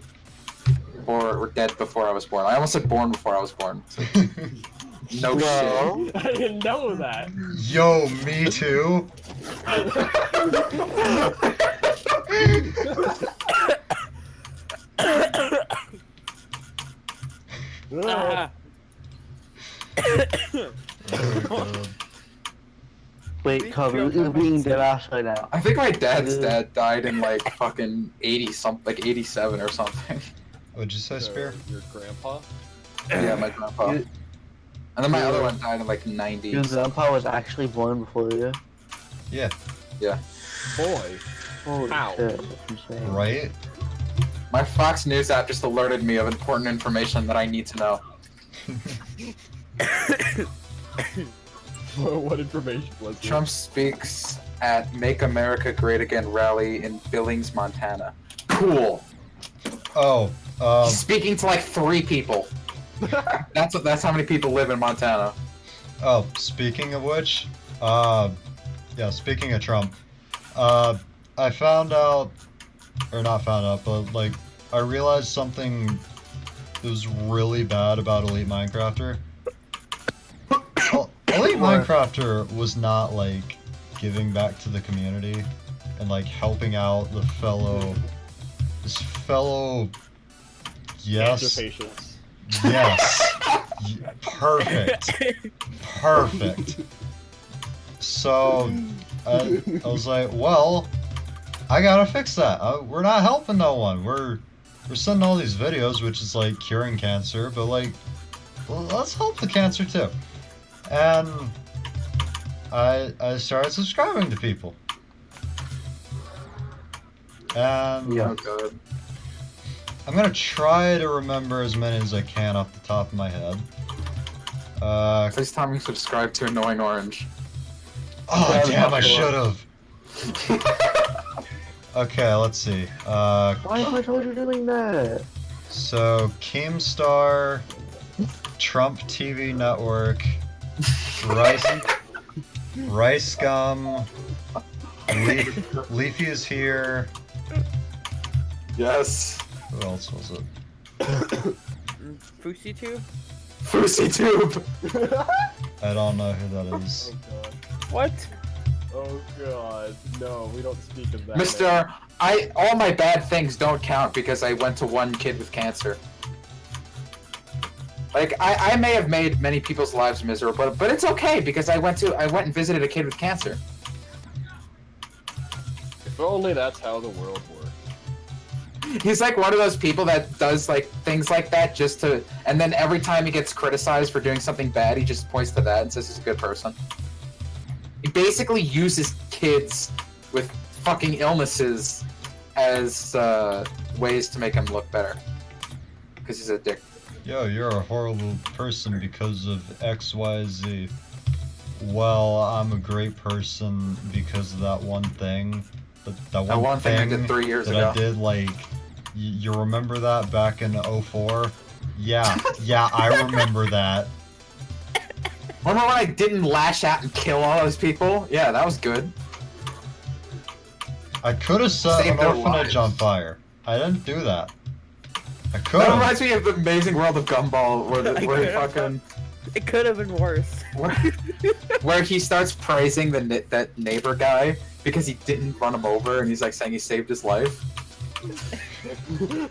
Speaker 2: dead before I was born. I almost said born before I was born. No
Speaker 4: No.
Speaker 2: shit.
Speaker 3: I didn't know that.
Speaker 1: Yo, me too.
Speaker 5: Ah.
Speaker 1: Oh, God.
Speaker 4: Wait, Cub, you're being dead ass right now.
Speaker 2: I think my dad's dad died in like fucking 80 something, like 87 or something.
Speaker 1: What'd you say, Spear?
Speaker 3: Your grandpa?
Speaker 2: Yeah, my grandpa.
Speaker 4: You-
Speaker 2: And then my other one died in like 90.
Speaker 4: Your grandpa was actually born before you.
Speaker 1: Yeah.
Speaker 3: Boy.
Speaker 4: Holy
Speaker 3: How?
Speaker 4: shit, that's insane.
Speaker 1: Right?
Speaker 2: My Fox News app just alerted me of important information that I need to know.
Speaker 3: What information was it?
Speaker 2: Trump speaks at Make America Great Again rally in Billings, Montana. Cool.
Speaker 1: Oh,
Speaker 2: He's speaking to like 3 people. That's how many people live in Montana.
Speaker 1: oh, speaking of which, yeah, speaking of Trump, I found out, or not found out, but like, I realized something that was really bad about Elite Minecrafter. Elite
Speaker 2: What?
Speaker 1: Minecrafter was not like giving back to the community and like helping out the fellow, yes,
Speaker 3: Cancer patients.
Speaker 1: yes, perfect. Perfect. So I was like, well, I gotta fix that. We're not helping no one. We're sending all these videos, which is like curing cancer, but like, well, let's help the cancer too. And I started subscribing to people. And
Speaker 4: Yeah.
Speaker 2: Oh god.
Speaker 1: I'm gonna try to remember as many as I can off the top of my head.
Speaker 2: Please tell me you subscribe to Annoying Orange.
Speaker 1: Oh
Speaker 2: Yeah,
Speaker 1: damn! I
Speaker 2: that's the
Speaker 1: should have. Okay, let's see.
Speaker 4: Why have I told you doing that?
Speaker 1: So Keemstar, Trump TV Network, Rice Gum, Leafy is here.
Speaker 2: Yes.
Speaker 1: Who else was it?
Speaker 5: Fousey Tube?
Speaker 2: Fousey Tube.
Speaker 1: I don't know who that is.
Speaker 3: Oh god.
Speaker 5: What?
Speaker 3: Oh god. No, we don't speak of that.
Speaker 2: Mister, all my bad things don't count because I went to one kid with cancer. Like I may have made many people's lives miserable, but it's okay because I went and visited a kid with cancer.
Speaker 3: If only that's how the world works.
Speaker 2: He's like one of those people that does like things like that just to, and then every time he gets criticized for doing something bad, he just points to that and says he's a good person. He basically uses kids with fucking illnesses as ways to make him look better. Because he's a dick.
Speaker 1: Yo, you're a horrible person because of XYZ. Well, I'm a great person because of that one thing. That one
Speaker 2: thing I did 3 years
Speaker 1: that
Speaker 2: ago.
Speaker 1: I did, like, you remember that back in 04? Yeah, I remember that.
Speaker 2: Remember when I didn't lash out and kill all those people? Yeah, that was good.
Speaker 1: I could have set
Speaker 2: Saved
Speaker 1: an
Speaker 2: their
Speaker 1: orphanage
Speaker 2: lives.
Speaker 1: on fire. I didn't do that. I could
Speaker 2: That
Speaker 1: have.
Speaker 2: reminds me of the Amazing World of Gumball, where he fucking
Speaker 5: It could have been worse.
Speaker 2: where he starts praising that neighbor guy because he didn't run him over, and he's like saying he saved his life. You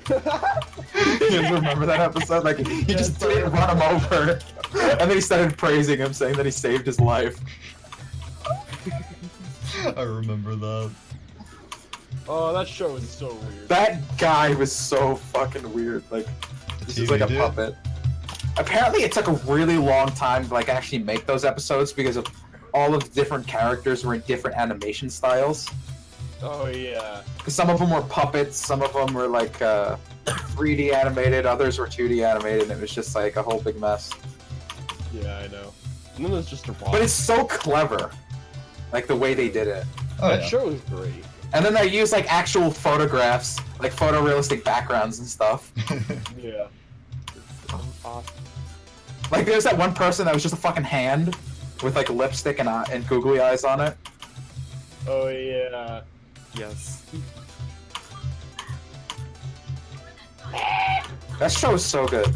Speaker 2: remember that episode? Like he just didn't run him over, and then he started praising him, saying that he saved his life.
Speaker 1: I remember that.
Speaker 3: Oh, that show is so weird.
Speaker 2: That guy was so fucking weird. Like
Speaker 1: The
Speaker 2: this
Speaker 1: TV
Speaker 2: is like a
Speaker 1: dude?
Speaker 2: puppet. Apparently, it took a really long time to like actually make those episodes because of all of the different characters were in different animation styles.
Speaker 3: Oh yeah.
Speaker 2: Some of them were puppets, some of them were like 3D animated, others were 2D animated, and it was just like a whole big mess.
Speaker 3: Yeah, I know. And then there's just a rock.
Speaker 2: But it's so clever, like the way they did it.
Speaker 1: Oh
Speaker 3: that
Speaker 1: yeah.
Speaker 3: show is great.
Speaker 2: And then they use like actual photographs, like photorealistic backgrounds and stuff.
Speaker 3: Yeah.
Speaker 5: Awesome.
Speaker 2: Like there's that one person that was just a fucking hand with like lipstick and googly eyes on it.
Speaker 3: Oh yeah.
Speaker 5: Yes.
Speaker 2: That show is so good.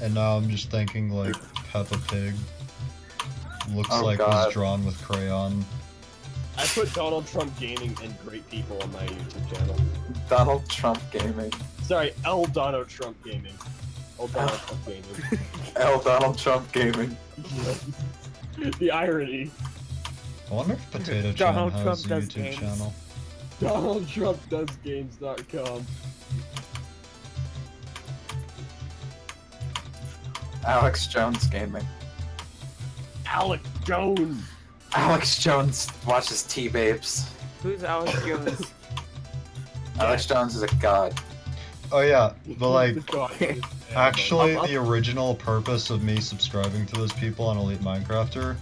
Speaker 1: And now I'm just thinking like Peppa Pig looks
Speaker 2: Oh,
Speaker 1: like
Speaker 2: God.
Speaker 1: was drawn with crayon.
Speaker 3: I put Donald Trump Gaming and great people on my YouTube channel.
Speaker 2: Donald Trump Gaming.
Speaker 3: Sorry, El Dono Trump Gaming. El Dono Trump Gaming.
Speaker 2: Donald Trump Gaming.
Speaker 3: The irony.
Speaker 1: I wonder if Potato Chan
Speaker 5: Donald
Speaker 1: has
Speaker 5: Trump
Speaker 1: a
Speaker 5: does
Speaker 1: YouTube
Speaker 5: games.
Speaker 1: channel.
Speaker 3: DonaldTrumpDoesGames.com.
Speaker 2: Alex Jones Gaming.
Speaker 3: Alec Jones.
Speaker 2: Alex Jones watches T-Babes.
Speaker 5: Who's Alex Jones?
Speaker 2: Alex Jones is a god.
Speaker 1: Oh yeah, but like,
Speaker 3: This guy is-
Speaker 1: actually,
Speaker 3: I'll-
Speaker 1: the original purpose of me subscribing to those people on Elite Minecrafter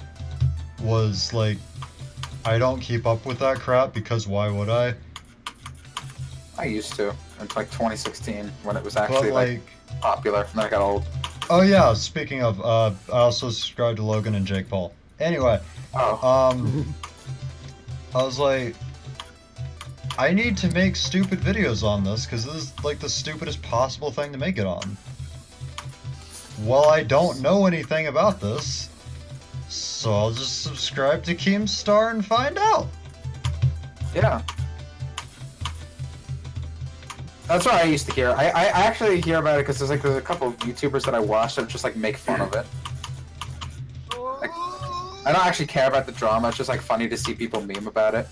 Speaker 1: was like, I don't keep up with that crap because why would I?
Speaker 2: I used to. In like 2016 when it was
Speaker 1: But
Speaker 2: actually like
Speaker 1: like,
Speaker 2: popular, and then I got old.
Speaker 1: oh yeah, speaking of, I also subscribed to Logan and Jake Paul. Anyway,
Speaker 2: Oh.
Speaker 1: I was like, I need to make stupid videos on this because this is like the stupidest possible thing to make it on. Well, I don't know anything about this, so I'll just subscribe to Keemstar and find out.
Speaker 2: Yeah. That's what I used to hear. I actually hear about it because there's a couple of YouTubers that I watch that just like make fun of it. Like, I don't actually care about the drama. It's just like funny to see people meme about it.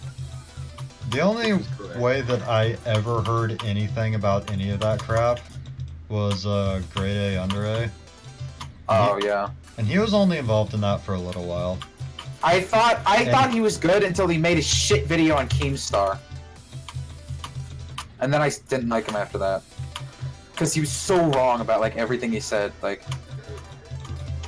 Speaker 1: The only
Speaker 3: Correct.
Speaker 1: way that I ever heard anything about any of that crap was Grade A Under A,
Speaker 2: Oh yeah.
Speaker 1: and he was only involved in that for a little while.
Speaker 2: I thought he was good until he made a shit video on Keemstar. And then I didn't like him after that. Because he was so wrong about like everything he said. Like,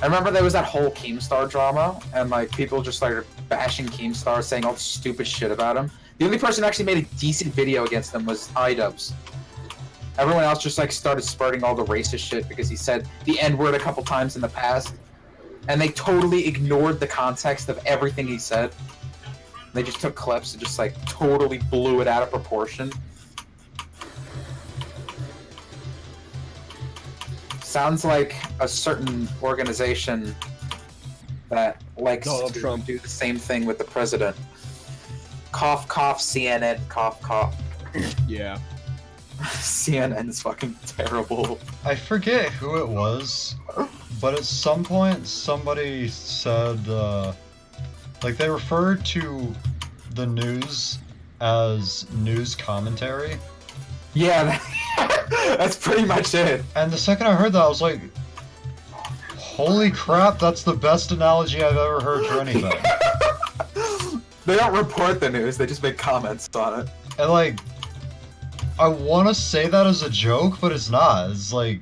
Speaker 2: I remember there was that whole Keemstar drama, and like people just started bashing Keemstar, saying all this stupid shit about him. The only person who actually made a decent video against him was iDubbbz. Everyone else just like started spurting all the racist shit because he said the N-word a couple times in the past. And they totally ignored the context of everything he said. They just took clips and just like totally blew it out of proportion. Sounds like a certain organization that likes
Speaker 3: Donald
Speaker 2: to
Speaker 3: Trump.
Speaker 2: do the same thing with the president. Cough, cough, CNN, cough, cough.
Speaker 3: Yeah.
Speaker 2: CNN is fucking terrible.
Speaker 1: I forget who it was, but at some point somebody said, like they referred to the news as news commentary.
Speaker 2: Yeah, that's pretty much it.
Speaker 1: And the second I heard that, I was like, holy crap, that's the best analogy I've ever heard for anything.
Speaker 2: They don't report the news, they just make comments on it.
Speaker 1: And like, I want to say that as a joke, but it's not. It's like,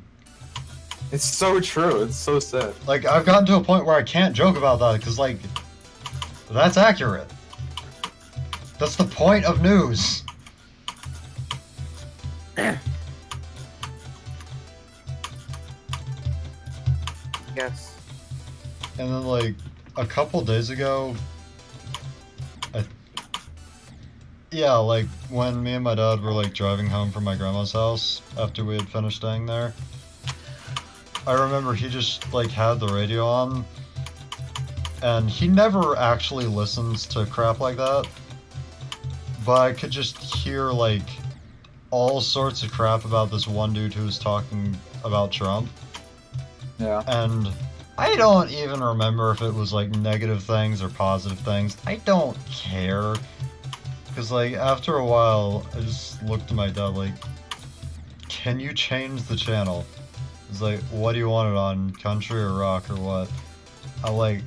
Speaker 2: It's so true, it's so sad.
Speaker 1: like I've gotten to a point where I can't joke about that because like, that's accurate. That's the point of news.
Speaker 4: Yes.
Speaker 1: And then like a couple days ago, yeah, like when me and my dad were like driving home from my grandma's house after we had finished staying there, I remember he just like had the radio on, and he never actually listens to crap like that, but I could just hear like all sorts of crap about this one dude who was talking about Trump.
Speaker 2: Yeah.
Speaker 1: And I don't even remember if it was like negative things or positive things. I don't care. Because like after a while, I just looked at my dad like, can you change the channel? He's like, what do you want it on? Country or rock or what? I like,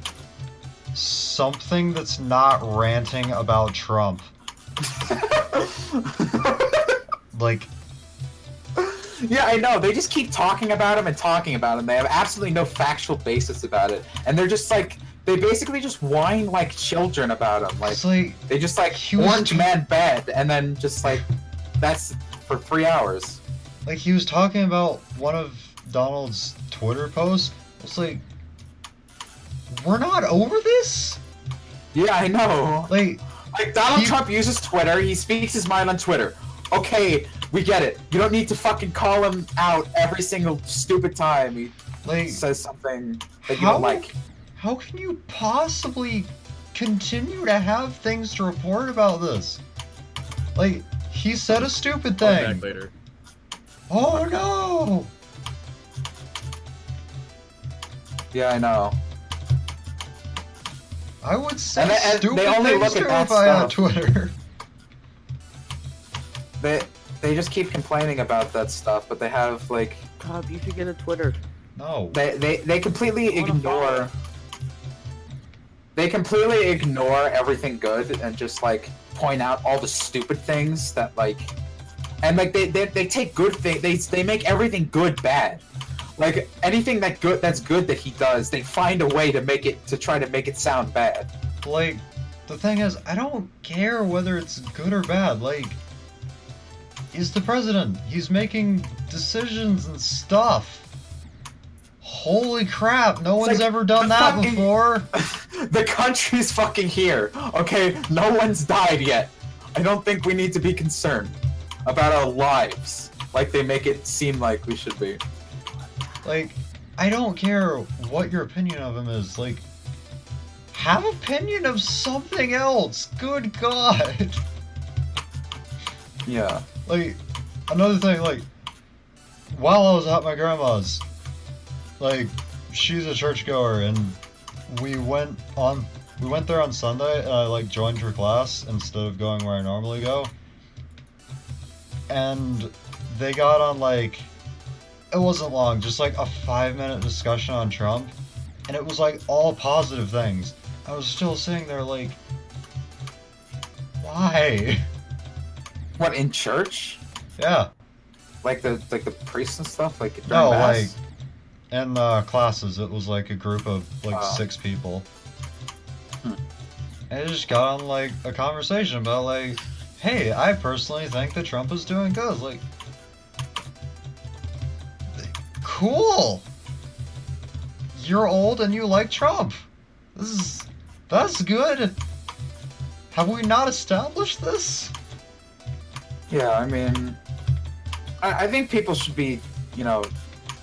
Speaker 1: something that's not ranting about Trump. Like,
Speaker 2: Yeah, I know. They just keep talking about him and talking about him. They have absolutely no factual basis about it. And they're just like, they basically just whine like children about him. Like,
Speaker 1: it's like,
Speaker 2: they just like,
Speaker 1: he was
Speaker 2: orange man bad, and then just like, that's for 3 hours.
Speaker 1: like he was talking about one of Donald's Twitter posts. It's like, we're not over this?
Speaker 2: Yeah, I know.
Speaker 1: Like,
Speaker 2: Donald
Speaker 1: he-
Speaker 2: Trump uses Twitter. He speaks his mind on Twitter. Okay, we get it. You don't need to fucking call him out every single stupid time he
Speaker 1: like,
Speaker 2: says something that you
Speaker 1: How?
Speaker 2: don't like.
Speaker 1: how can you possibly continue to have things to report about this? Like, he said a stupid
Speaker 3: I'll be
Speaker 1: thing.
Speaker 3: back later.
Speaker 1: Oh no!
Speaker 2: Yeah, I know.
Speaker 1: I would say
Speaker 2: And
Speaker 1: stupid
Speaker 2: they only
Speaker 1: things
Speaker 2: look
Speaker 1: too
Speaker 2: at
Speaker 1: if
Speaker 2: that
Speaker 1: I had
Speaker 2: stuff.
Speaker 1: Twitter.
Speaker 2: They just keep complaining about that stuff, but they have like
Speaker 4: Cobb, you should get a Twitter.
Speaker 1: No.
Speaker 2: they completely
Speaker 5: I wanna
Speaker 2: ignore. They completely ignore everything good and just like point out all the stupid things that like, and like they take good things. They make everything good bad. Like anything that's good that he does, they find a way to try to make it sound bad.
Speaker 1: Like, the thing is, I don't care whether it's good or bad. Like, he's the president. He's making decisions and stuff. Holy crap, no one's
Speaker 2: like
Speaker 1: ever done
Speaker 2: the
Speaker 1: that
Speaker 2: fucking-
Speaker 1: before.
Speaker 2: The country's fucking here. Okay, no one's died yet. I don't think we need to be concerned about our lives like they make it seem like we should be.
Speaker 1: Like, I don't care what your opinion of him is. Like, have opinion of something else. Good God.
Speaker 2: Yeah.
Speaker 1: Like, another thing, like, while I was at my grandma's, like, she's a churchgoer, and we went there on Sunday, and I, like, joined her class instead of going where I normally go. And they got on, like, it wasn't long, just, like, a 5-minute discussion on Trump, and it was, like, all positive things. I was still sitting there, like, why?
Speaker 2: What, in church?
Speaker 1: Yeah.
Speaker 2: Like the priests and stuff? Like during
Speaker 1: No,
Speaker 2: mass?
Speaker 1: like, in classes, it was like a group of like 6 people.
Speaker 2: Hmm.
Speaker 1: And it just got on like a conversation about like, hey, I personally think that Trump is doing good. Like, cool. You're old and you like Trump. That's good. Have we not established this?
Speaker 2: Yeah, I mean, I think people should be, I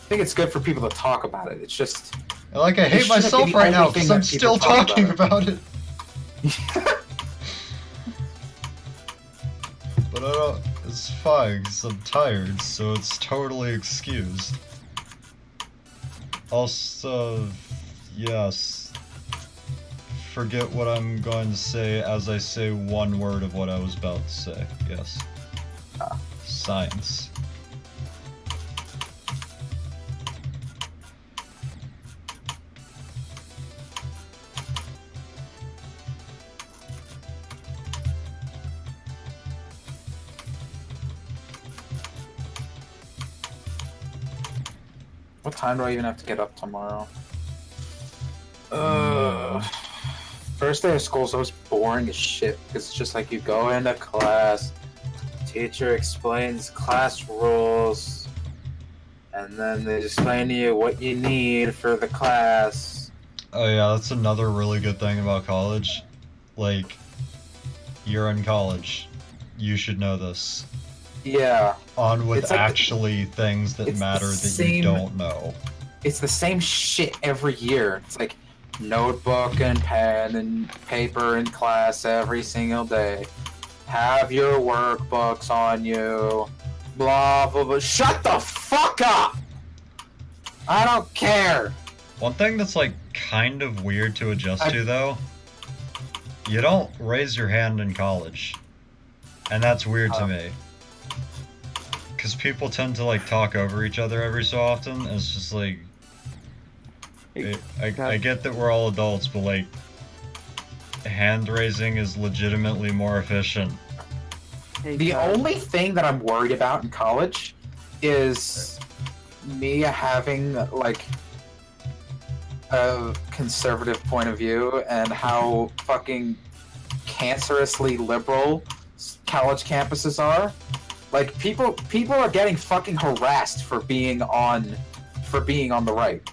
Speaker 2: think it's good for people to talk about it. It's just,
Speaker 1: And like, I
Speaker 2: It
Speaker 1: hate
Speaker 2: shouldn't be
Speaker 1: myself
Speaker 2: the
Speaker 1: right
Speaker 2: only
Speaker 1: now
Speaker 2: thing
Speaker 1: because
Speaker 2: that
Speaker 1: I'm
Speaker 2: people
Speaker 1: still
Speaker 2: talk
Speaker 1: talking
Speaker 2: about.
Speaker 1: about it. But I don't. It's fine because I'm tired, so it's totally excused. Also, yes. Forget what I'm going to say as I say one word of what I was about to say. Yes. Science.
Speaker 2: what time do I even have to get up tomorrow? First day of school is always boring as shit because it's just like you go into class, teacher explains class rules, and then they explain to you what you need for the class.
Speaker 1: Oh yeah, that's another really good thing about college. Like, you're in college. You should know this.
Speaker 2: Yeah,
Speaker 1: On with
Speaker 2: It's like
Speaker 1: actually things that
Speaker 2: it's the
Speaker 1: matter that you
Speaker 2: same-
Speaker 1: don't know.
Speaker 2: it's the same shit every year. It's like notebook and pen and paper in class every single day. Have your workbooks on you. Blah, blah, blah. Shut the fuck up! I don't care.
Speaker 1: One thing that's like kind of weird to adjust to though, you don't raise your hand in college. And that's weird to me. Because people tend to like talk over each other every so often, and it's just like, I get that we're all adults, but like, hand raising is legitimately more efficient.
Speaker 4: Hey,
Speaker 2: The
Speaker 4: Cobb,
Speaker 2: only thing that I'm worried about in college is me having like a conservative point of view and how fucking cancerously liberal college campuses are. Like people are getting fucking harassed for being on the right.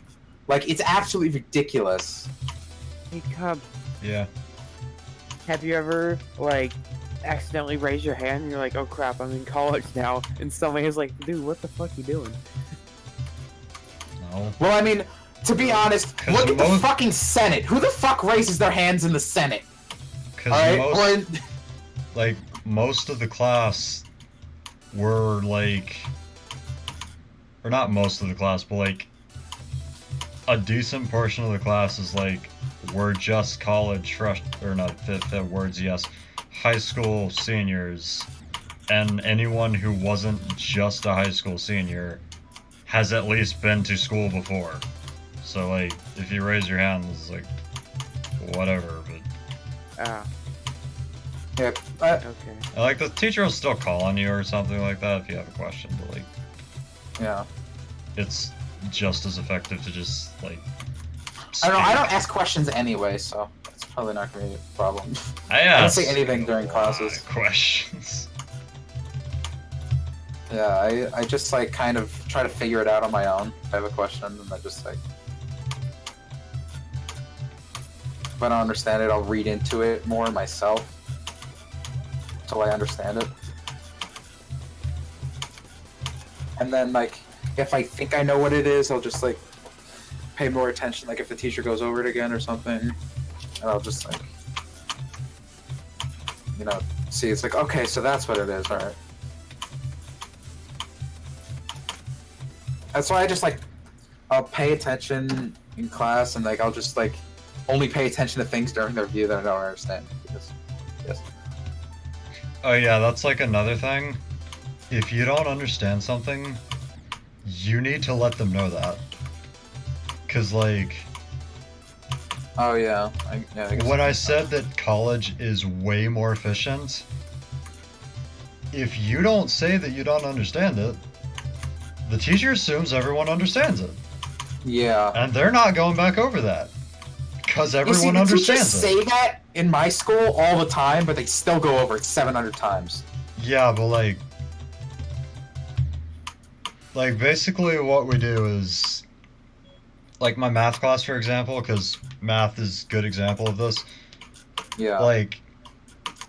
Speaker 2: Like it's absolutely ridiculous.
Speaker 5: Hey, Cub,
Speaker 1: Yeah.
Speaker 5: have you ever, like, accidentally raised your hand and you're like, oh crap, I'm in college now, and somebody is like, dude, what the fuck you doing?
Speaker 1: No.
Speaker 2: Well, I mean, to be honest,
Speaker 1: 'Cause
Speaker 2: look at the
Speaker 1: most-
Speaker 2: fucking Senate. Who the fuck raises their hands in the Senate?
Speaker 1: Because
Speaker 2: Alright?
Speaker 1: most, like, most of the class were like, or not most of the class, but like, a decent portion of the class is like we're just college fresh or not fifth words, yes, high school seniors, and anyone who wasn't just a high school senior has at least been to school before. So like, if you raise your hand, it's like whatever. But
Speaker 5: Ah,
Speaker 2: Yeah,
Speaker 5: okay.
Speaker 1: like the teacher will still call on you or something like that if you have a question. But like,
Speaker 2: yeah.
Speaker 1: it's just as effective to just like.
Speaker 2: I don't know. I
Speaker 1: speak.
Speaker 2: don't ask questions anyway, so it's probably not gonna be a problem.
Speaker 1: I
Speaker 2: don't
Speaker 1: ask
Speaker 2: say anything during
Speaker 1: a lot
Speaker 2: classes.
Speaker 1: of questions.
Speaker 2: Yeah, I just like kind of try to figure it out on my own. If I have a question, and I just like, if I don't understand it, I'll read into it more myself until I understand it. And then like, if I think I know what it is, I'll just like pay more attention. Like if the teacher goes over it again or something, and I'll just like, you know, see. It's like, okay, so that's what it is. All right. That's why I just like, I'll pay attention in class, and like I'll just like only pay attention to things during the review that I don't understand. Because, yes.
Speaker 1: Oh yeah, that's like another thing. If you don't understand something, you need to let them know that. Cause like,
Speaker 2: Oh yeah. I guess
Speaker 1: when I said that college is way more efficient, if you don't say that you don't understand it, the teacher assumes everyone understands it.
Speaker 2: Yeah.
Speaker 1: And they're not going back over that. Because everyone
Speaker 2: the
Speaker 1: understands
Speaker 2: teachers
Speaker 1: it.
Speaker 2: say that in my school all the time, but they still go over it 700 times.
Speaker 1: Yeah, but like basically what we do is, like my math class, for example, because math is a good example of this.
Speaker 2: Yeah.
Speaker 1: Like,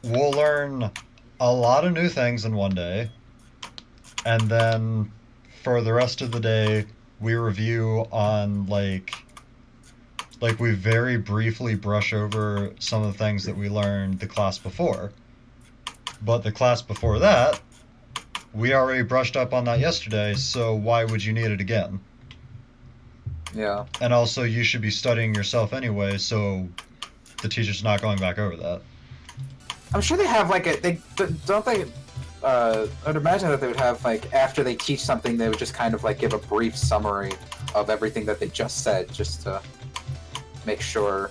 Speaker 1: we'll learn a lot of new things in one day, and then for the rest of the day, we review on like we very briefly brush over some of the things that we learned the class before. But the class before that, we already brushed up on that yesterday, so why would you need it again?
Speaker 2: Yeah.
Speaker 1: And also, you should be studying yourself anyway, so the teacher's not going back over that.
Speaker 2: I'm sure they have like don't they. I'd imagine that they would have like after they teach something, they would just kind of like give a brief summary of everything that they just said, just to make sure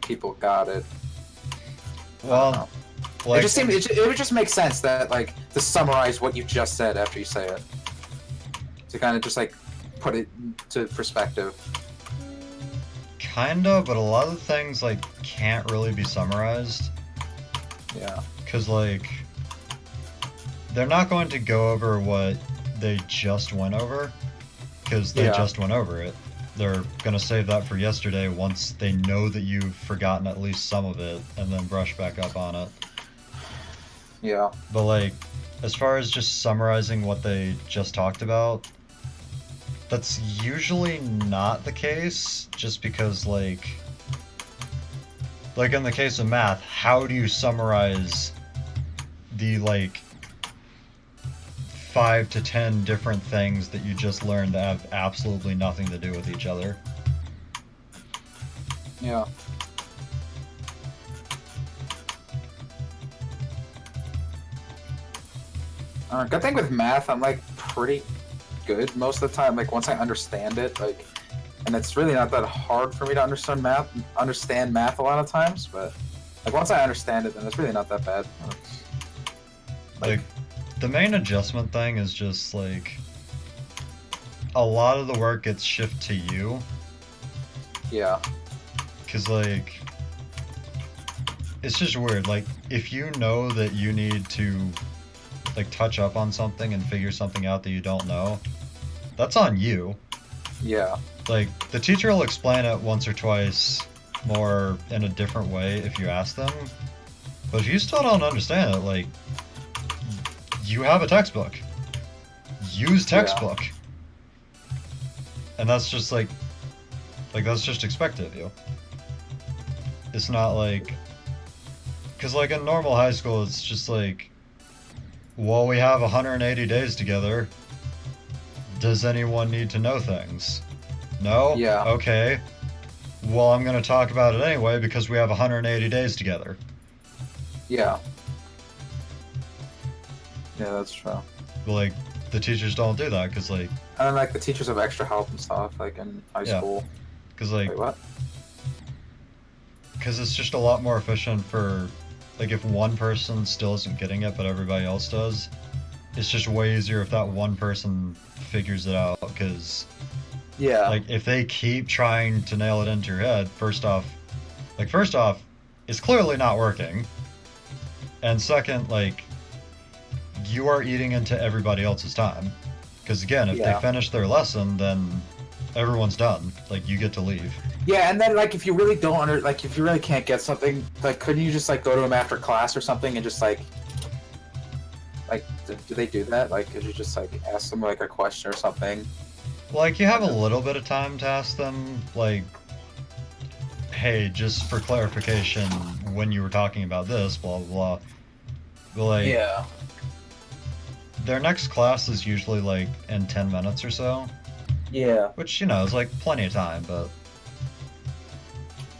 Speaker 2: people got it. I don't
Speaker 1: Well,
Speaker 2: know.
Speaker 1: like,
Speaker 2: It just seemed it would just make sense that like to summarize what you just said after you say it, to kind of just like put it to perspective.
Speaker 1: kinda, but a lot of things like can't really be summarized.
Speaker 2: Yeah.
Speaker 1: Because, like, they're not going to go over what they just went over, because they
Speaker 2: Yeah.
Speaker 1: just went over it. They're going to save that for yesterday once they know that you've forgotten at least some of it, and then brush back up on it.
Speaker 2: Yeah.
Speaker 1: But, like, as far as just summarizing what they just talked about, that's usually not the case, just because, like in the case of math, how do you summarize the, like, 5 to 10 different things that you just learned that have absolutely nothing to do with each other?
Speaker 2: Yeah. Good thing with math, I'm like pretty good most of the time. Like once I understand it, like, and it's really not that hard for me to understand math a lot of times. But like once I understand it, then it's really not that bad.
Speaker 1: Like, the main adjustment thing is just, like, a lot of the work gets shifted to you.
Speaker 2: Yeah.
Speaker 1: Because, like, it's just weird. Like, if you know that you need to, like, touch up on something and figure something out that you don't know, that's on you.
Speaker 2: Yeah.
Speaker 1: Like, the teacher will explain it once or twice more in a different way if you ask them. But if you still don't understand it, like, you have a textbook. Use textbook. And that's just like that's just expected of you. It's not like, because like in normal high school, it's just like, well, we have 180 days together. Does anyone need to know things? No?
Speaker 2: Yeah.
Speaker 1: Okay. well, I'm going to talk about it anyway because we have 180 days together.
Speaker 2: Yeah. Yeah, that's true.
Speaker 1: But, like, the teachers don't do that because, like,
Speaker 2: And like the teachers have extra help and stuff, like in high
Speaker 1: Yeah.
Speaker 2: school.
Speaker 1: because, like,
Speaker 2: Wait, what?
Speaker 1: because it's just a lot more efficient for, like, if one person still isn't getting it but everybody else does, it's just way easier if that one person figures it out, because,
Speaker 2: Yeah.
Speaker 1: like, if they keep trying to nail it into your head, first off, it's clearly not working, and second, like, you are eating into everybody else's time, because, again, if
Speaker 2: Yeah.
Speaker 1: they finish their lesson, then everyone's done, like, you get to leave.
Speaker 2: Yeah, and then like if you really don't like if you really can't get something, like couldn't you just like go to them after class or something and just like do they do that? Like could you just like ask them like a question or something?
Speaker 1: Like, you have a little bit of time to ask them, like, hey, just for clarification, when you were talking about this, blah, blah, blah. But, like,
Speaker 2: Yeah.
Speaker 1: their next class is usually, like, in 10 minutes or so,
Speaker 2: Yeah.
Speaker 1: which, you know, is, like, plenty of time, but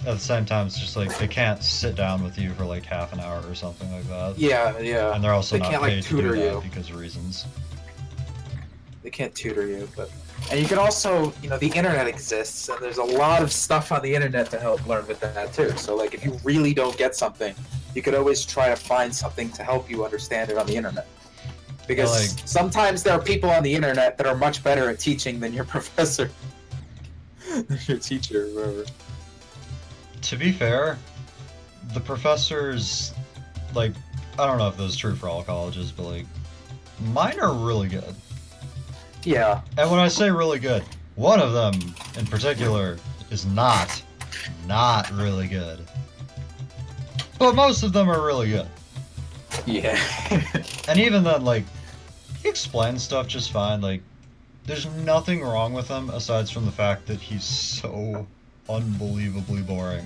Speaker 1: at the same time, it's just, like, they can't sit down with you for, like, half an hour or something like that.
Speaker 2: Yeah, yeah.
Speaker 1: And they're also
Speaker 2: They
Speaker 1: not
Speaker 2: can't, like,
Speaker 1: paid to do
Speaker 2: tutor
Speaker 1: that
Speaker 2: you.
Speaker 1: because of reasons.
Speaker 2: They can't tutor you, but and you can also, you know, the internet exists and there's a lot of stuff on the internet to help learn with that too. So like if you really don't get something, you could always try to find something to help you understand it on the internet. Because
Speaker 1: like-
Speaker 2: sometimes there are people on the internet that are much better at teaching than your professor. Than your teacher or whatever.
Speaker 1: To be fair, the professors, like, I don't know if this is true for all colleges, but, like, mine are really good.
Speaker 2: Yeah.
Speaker 1: And when I say really good, one of them in particular is not really good. But most of them are really good.
Speaker 2: Yeah.
Speaker 1: And even then, like, he explains stuff just fine. Like, there's nothing wrong with him aside from the fact that he's so unbelievably boring.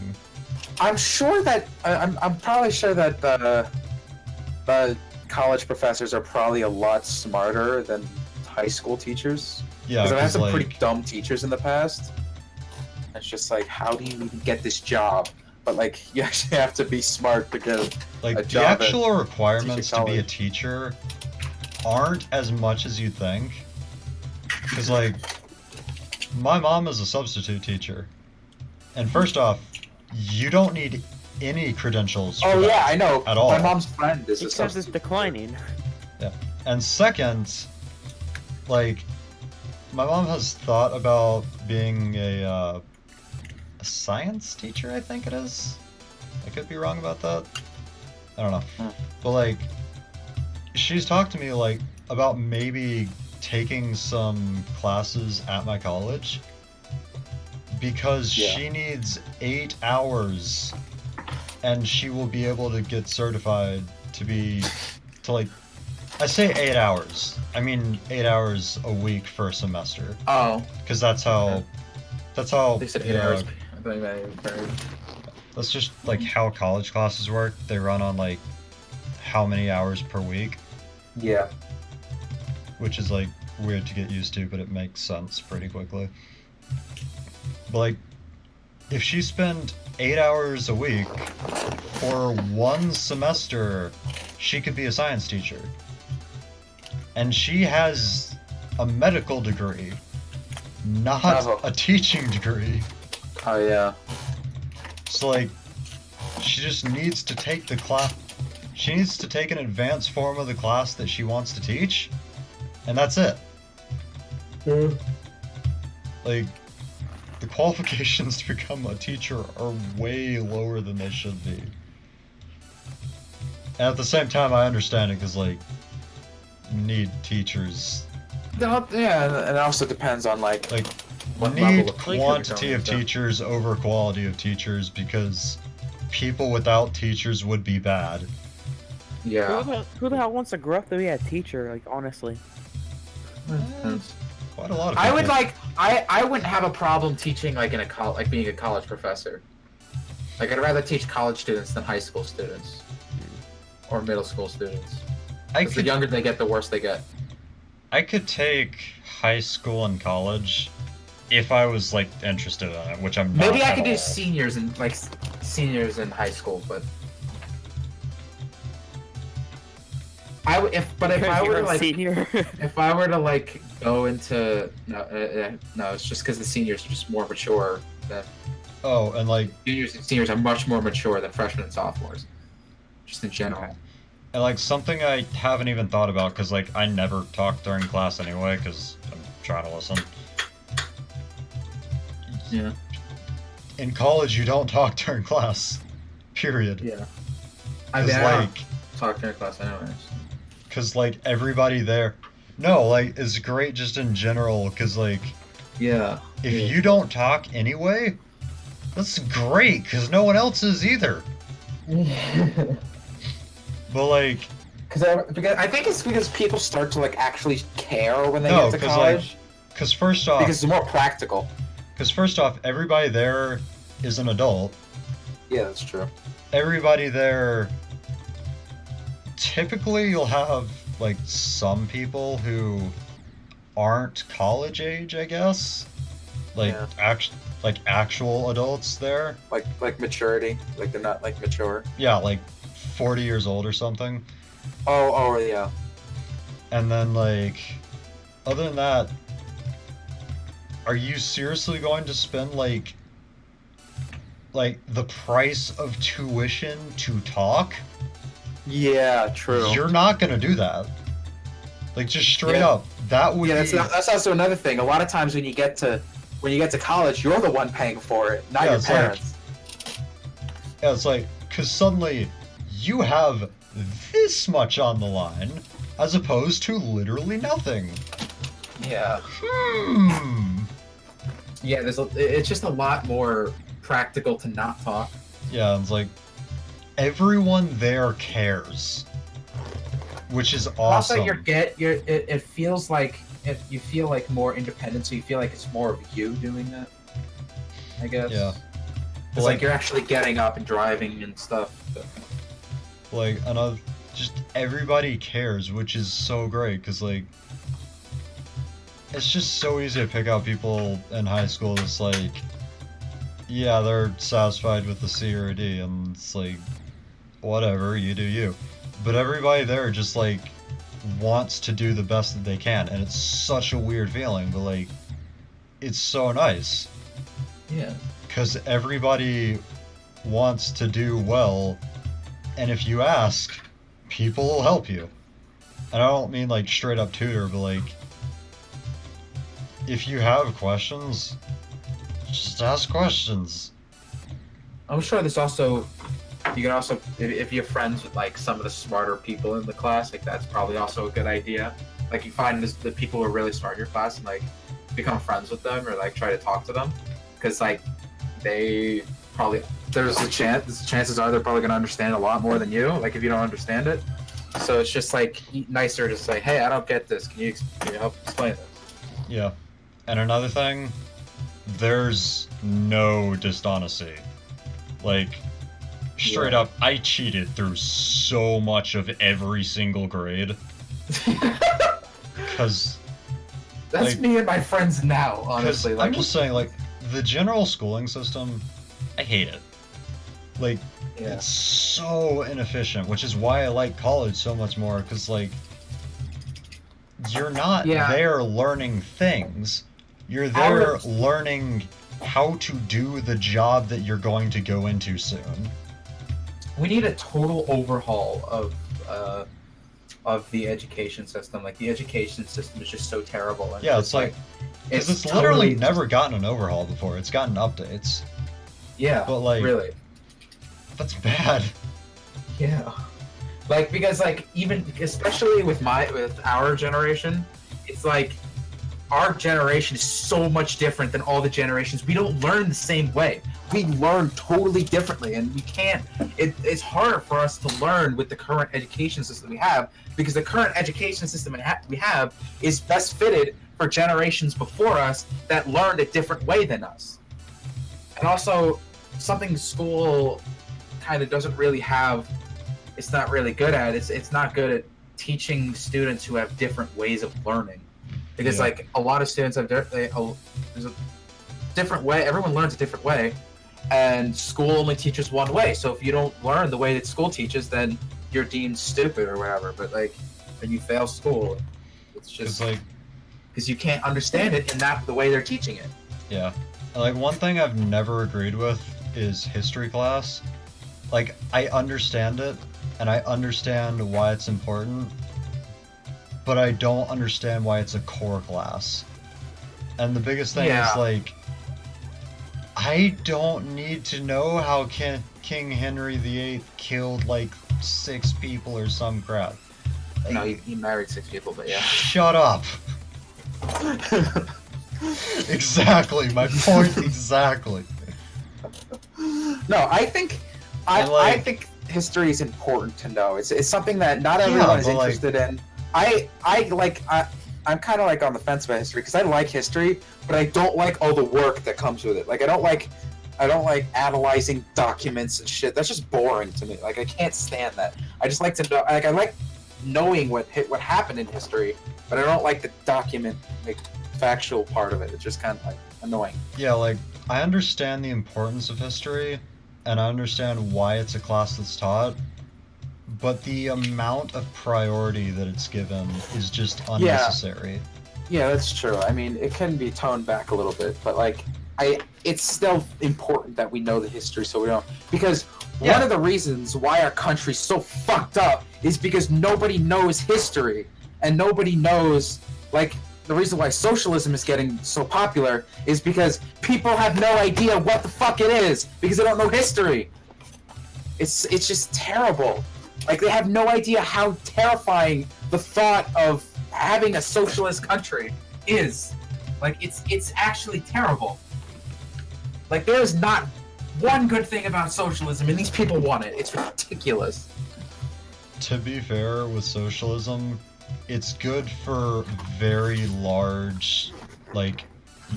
Speaker 2: I'm sure that I'm probably sure that the college professors are probably a lot smarter than high school teachers.
Speaker 1: Yeah,
Speaker 2: Because I've had
Speaker 1: because,
Speaker 2: some
Speaker 1: like,
Speaker 2: pretty dumb teachers in the past. It's just like, how do you even get this job? But like, you actually have to be smart to get a
Speaker 1: like the
Speaker 2: job at
Speaker 1: actual requirements
Speaker 2: teacher
Speaker 1: to be a
Speaker 2: college.
Speaker 1: teacher aren't as much as you think. Because, like, my mom is a substitute teacher. And first off, you don't need any credentials for
Speaker 2: Oh
Speaker 1: that
Speaker 2: yeah, I know.
Speaker 1: at all.
Speaker 2: My mom's friend is a
Speaker 5: Because it's
Speaker 2: substitute.
Speaker 5: declining.
Speaker 1: And second, like, my mom has thought about being a science teacher, I think it is. I could be wrong about that. I don't know.
Speaker 2: Hmm.
Speaker 1: But, like, she's talked to me, like, about maybe taking some classes at my college because
Speaker 2: Yeah.
Speaker 1: she needs 8 hours and she will be able to get certified to like, I say 8 hours. I mean 8 hours a week for a semester,
Speaker 2: Oh,
Speaker 1: because that's how
Speaker 2: they said 8 hours. I thought you meant 8 hours.
Speaker 1: that's just like how college classes work. They run on like how many hours per week,
Speaker 2: Yeah.
Speaker 1: which is like weird to get used to, but it makes sense pretty quickly. But like, if she spent 8 hours a week for one semester, she could be a science teacher. And she has a medical degree, not
Speaker 2: Oh.
Speaker 1: a teaching degree.
Speaker 2: Oh yeah.
Speaker 1: So, like, she just needs to take the class. She needs to take an advanced form of the class that she wants to teach, and that's it. Like, the qualifications to become a teacher are way lower than they should be. And at the same time, I understand it because, like, you need teachers.
Speaker 2: Yeah, and it also depends on like
Speaker 1: Like,
Speaker 2: what level
Speaker 1: need
Speaker 2: of teacher you're
Speaker 1: quantity
Speaker 2: going
Speaker 1: of
Speaker 2: with.
Speaker 1: teachers over quality of teachers because people without teachers would be bad.
Speaker 2: Yeah.
Speaker 5: Who the hell wants to grow up to be a teacher? Like, honestly.
Speaker 1: Quite a lot of people.
Speaker 2: I would like I wouldn't have a problem teaching like in a like being a college professor. Like I'd rather teach college students than high school students or middle school students.
Speaker 1: I
Speaker 2: 'Cause the
Speaker 1: could,
Speaker 2: younger they get, the worse they get.
Speaker 1: I could take high school and college if I was like interested in it, which I'm not.
Speaker 2: Maybe I
Speaker 1: at
Speaker 2: could do
Speaker 1: all.
Speaker 2: seniors in seniors in high school, but if I were
Speaker 5: You're
Speaker 2: to
Speaker 5: a
Speaker 2: like
Speaker 5: senior.
Speaker 2: if I were to like go into no, it's just because the seniors are just more mature. Than
Speaker 1: Oh, and like
Speaker 2: juniors and seniors are much more mature than freshmen and sophomores, just in general.
Speaker 1: And like something I haven't even thought about because like I never talk during class anyway because I'm trying to listen.
Speaker 2: Yeah.
Speaker 1: In college, you don't talk during class. Period.
Speaker 2: Yeah. I
Speaker 1: 'Cause,
Speaker 2: mean, I don't
Speaker 1: like,
Speaker 2: talk during class anyways.
Speaker 1: cause like everybody there. No, like it's great just in general. Cause like
Speaker 2: Yeah.
Speaker 1: if you don't talk anyway, that's great. Cause no one else is either. But like
Speaker 2: Because I think it's because people start to like actually care when they
Speaker 1: No,
Speaker 2: get to
Speaker 1: 'cause, like,
Speaker 2: college.
Speaker 1: cause first off,
Speaker 2: Because it's more practical.
Speaker 1: everybody there is an adult.
Speaker 2: Yeah, that's true.
Speaker 1: Everybody there, typically you'll have like some people who aren't college age, I guess, like
Speaker 2: Yeah.
Speaker 1: actual adults there.
Speaker 2: Like maturity. Like they're not like mature.
Speaker 1: Yeah, like 40 years old or something.
Speaker 2: Oh yeah.
Speaker 1: And then like other than that, are you seriously going to spend like the price of tuition to talk?
Speaker 2: Yeah, true.
Speaker 1: You're not gonna do that. Like just straight
Speaker 2: Yeah.
Speaker 1: up, that would
Speaker 2: Yeah,
Speaker 1: be.
Speaker 2: that's also another thing. A lot of times when you get to college, you're the one paying for it, not
Speaker 1: Yeah,
Speaker 2: your
Speaker 1: it's like-
Speaker 2: parents.
Speaker 1: Yeah, it's like because suddenly you have this much on the line as opposed to literally nothing.
Speaker 2: Yeah. Yeah, it's just a lot more practical to not talk.
Speaker 1: Yeah, it's like everyone there cares, which is awesome.
Speaker 2: Also, it feels like you feel like more independent, so you feel like it's more of you doing that. I guess.
Speaker 1: Yeah.
Speaker 2: It's like you're actually getting up and driving and stuff. But...
Speaker 1: Like another, just everybody cares, which is so great because like it's just so easy to pick out people in high school that's like, yeah, they're satisfied with the C or a D, and it's like, whatever, you do you. But everybody there just like wants to do the best that they can, and it's such a weird feeling, but like, it's so nice.
Speaker 2: Yeah.
Speaker 1: Because everybody wants to do well, and if you ask, people will help you. And I don't mean like straight up tutor, but like, if you have questions, just ask questions.
Speaker 2: I'm sure there's also you can also if you're friends with like some of the smarter people in the class, like that's probably also a good idea. Like you find the people who are really smart in your class and like become friends with them or like try to talk to them, because like they probably chances are they're probably gonna understand a lot more than you. Like if you don't understand it, so it's just like nicer to say, hey, I don't get this. Can you help explain this?
Speaker 1: Yeah. And another thing, there's no dishonesty. Like, straight up, I cheated through so much of every single grade. Because
Speaker 2: That's
Speaker 1: like,
Speaker 2: me and my friends now, honestly. Like,
Speaker 1: I'm just saying, like, the general schooling system, I hate it. Like,
Speaker 2: yeah.
Speaker 1: it's so inefficient, which is why I like college so much more, because, like, you're not there learning things. You're there learning how to do the job that you're going to go into soon.
Speaker 2: We need a total overhaul of the education system. Like the education system is just so terrible. And
Speaker 1: Yeah, it's like because it's literally never gotten an overhaul before. It's gotten updates.
Speaker 2: Yeah,
Speaker 1: but like
Speaker 2: really,
Speaker 1: that's bad.
Speaker 2: Yeah, like because like even especially with our generation, it's like our generation is so much different than all the generations. We don't learn the same way. We learn totally differently, and we can't. It's hard for us to learn with the current education system we have, because the current education system we have is best fitted for generations before us that learned a different way than us. And also, something school kind of doesn't really have. It's not really good at. It's not good at teaching students who have different ways of learning. Because like a lot of students have there's different way. Everyone learns a different way, and school only teaches one way. So if you don't learn the way that school teaches, then you're deemed stupid or whatever. But like, then you fail school. It's just
Speaker 1: like,
Speaker 2: because you can't understand it in the way they're teaching it.
Speaker 1: yeah, like one thing I've never agreed with is history class. Like, I understand it, and I understand why it's important, but I don't understand why it's a core class. And the biggest thing
Speaker 2: Yeah.
Speaker 1: is, like, I don't need to know how King Henry VIII killed, like, 6 people or some crap. Like,
Speaker 2: No, he married 6 people, but yeah.
Speaker 1: shut up! Exactly, my point exactly.
Speaker 2: No, I think
Speaker 1: And,
Speaker 2: I
Speaker 1: like-
Speaker 2: think history is important to know. It's something that not
Speaker 1: Yeah,
Speaker 2: everyone is
Speaker 1: but, like-
Speaker 2: interested in. I'm kind of like on the fence about history because I like history, but I don't like all the work that comes with it. Like I don't like analyzing documents and shit. That's just boring to me. Like I can't stand that. I just like to know. Like I like knowing what happened in history, but I don't like the document like factual part of it. It's just kind of like annoying.
Speaker 1: Yeah, like, I understand the importance of history, and I understand why it's a class that's taught, but the amount of priority that it's given is just unnecessary.
Speaker 2: Yeah, that's true. I mean, it can be toned back a little bit, but like, it's still important that we know the history so we don't. Because
Speaker 1: Yeah.
Speaker 2: one of the reasons why our country's so fucked up is because nobody knows history, and nobody knows, like, the reason why socialism is getting so popular is because people have no idea what the fuck it is because they don't know history. It's just terrible. Like they have no idea how terrifying the thought of having a socialist country is. Like it's actually terrible. Like there is not one good thing about socialism, and these people want it. It's ridiculous.
Speaker 1: To be fair, with socialism, it's good for very large, like,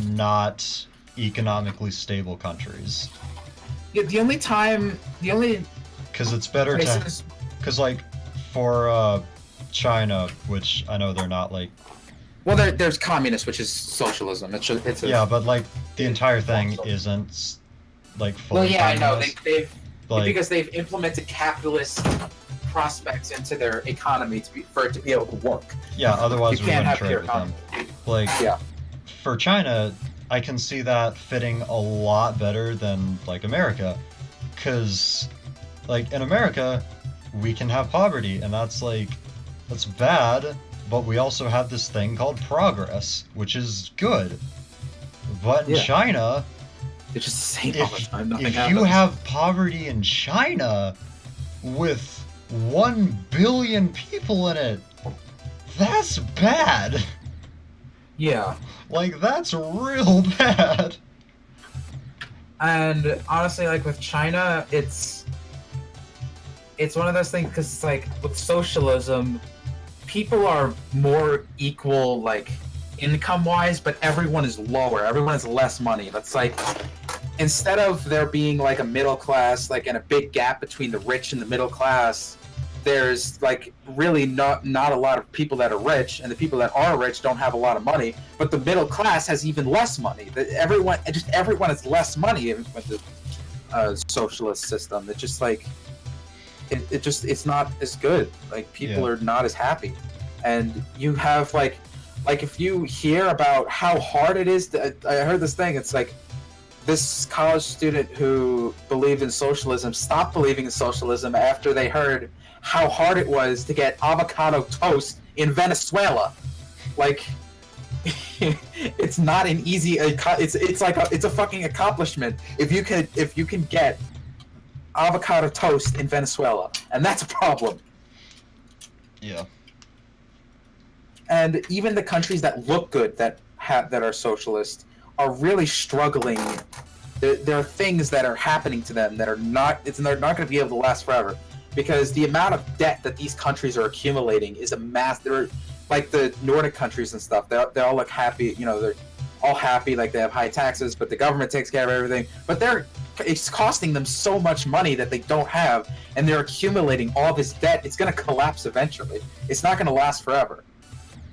Speaker 1: not economically stable countries.
Speaker 2: Yeah, the only
Speaker 1: Because it's better to...
Speaker 2: places.
Speaker 1: Because, like, for China, which I know they're not, like...
Speaker 2: Well, there's communist, which is socialism. It's a,
Speaker 1: Yeah, but, like, the entire thing isn't, like, fully
Speaker 2: Well, yeah, I know.
Speaker 1: communist.
Speaker 2: They've
Speaker 1: Like,
Speaker 2: because they've implemented capitalist prospects into their economy for it to be able to work.
Speaker 1: yeah, otherwise
Speaker 2: You
Speaker 1: we
Speaker 2: can't
Speaker 1: wouldn't
Speaker 2: have
Speaker 1: trade
Speaker 2: pure
Speaker 1: with them.
Speaker 2: economy.
Speaker 1: Like,
Speaker 2: Yeah.
Speaker 1: for China, I can see that fitting a lot better than, like, America. Because, like, in America, we can have poverty, and that's, like, that's bad, but we also have this thing called progress, which is good. But in
Speaker 2: Yeah.
Speaker 1: China,
Speaker 2: It's just the same all the time. Nothing
Speaker 1: if
Speaker 2: happens.
Speaker 1: you have poverty in China with 1 billion people in it, that's bad.
Speaker 2: Yeah.
Speaker 1: Like, that's real bad.
Speaker 2: And honestly, like with China, it's one of those things because it's like with socialism, people are more equal, like income-wise, but everyone is lower. Everyone has less money. That's like instead of there being like a middle class, like and a big gap between the rich and the middle class, there's like really not a lot of people that are rich, and the people that are rich don't have a lot of money. But the middle class has even less money. Everyone has less money with the socialist system. It's just like it's not as good. Like people are not as happy, and you have like if you hear about how hard it is. I heard this thing. It's like this college student who believed in socialism stopped believing in socialism after they heard how hard it was to get avocado toast in Venezuela. Like, it's not an easy. It's a fucking accomplishment if you can get avocado toast in Venezuela, and that's a problem.
Speaker 1: Yeah.
Speaker 2: And even the countries that look good that are socialist are really struggling. There are things that are happening to them that are not. They're not going to be able to last forever, because the amount of debt that these countries are accumulating is a mass. They're like the Nordic countries and stuff. They all look happy. You know, they're all happy. Like they have high taxes, but the government takes care of everything. But it's costing them so much money that they don't have, and they're accumulating all this debt. It's going to collapse eventually. It's not going to last forever,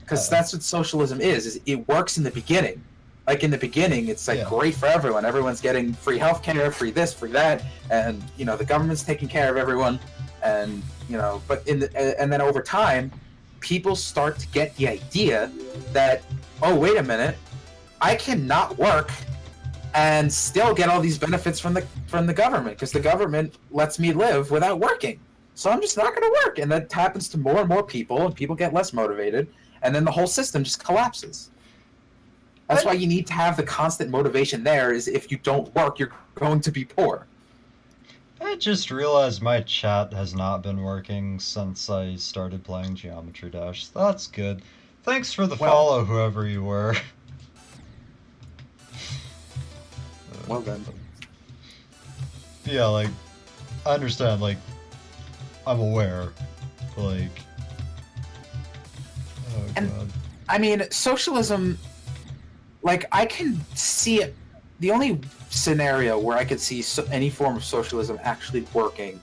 Speaker 2: because that's what socialism is. It works in the beginning, Like in the beginning, it's like
Speaker 1: Yeah.
Speaker 2: great for everyone. Everyone's getting free healthcare, free this, free that, and you know the government's taking care of everyone. And you know, but and then over time, people start to get the idea that, oh, wait a minute, I cannot work and still get all these benefits from the government because the government lets me live without working. So I'm just not going to work, and that happens to more and more people, and people get less motivated, and then the whole system just collapses. That's why you need to have the constant motivation there. Is if you don't work, you're going to be poor.
Speaker 1: I just realized my chat has not been working since I started playing Geometry Dash. That's good. Thanks for the
Speaker 2: Well-
Speaker 1: follow, whoever you were.
Speaker 2: Well then.
Speaker 1: Yeah, like, I understand, like, I'm aware, but, like... Oh,
Speaker 2: And-
Speaker 1: God.
Speaker 2: I mean, socialism, like, I can see it. The only scenario where I could see any form of socialism actually working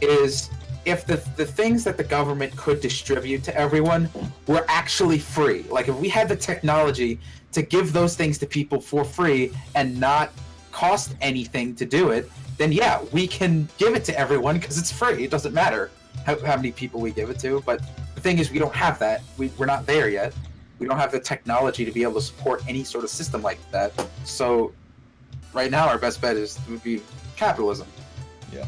Speaker 2: is if the things that the government could distribute to everyone were actually free. Like, if we had the technology to give those things to people for free and not cost anything to do it, then yeah, we can give it to everyone because it's free. It doesn't matter how many people we give it to. But the thing is, we don't have that. We're not there yet. We don't have the technology to be able to support any sort of system like that. So right now, our best bet would be capitalism.
Speaker 1: Yeah.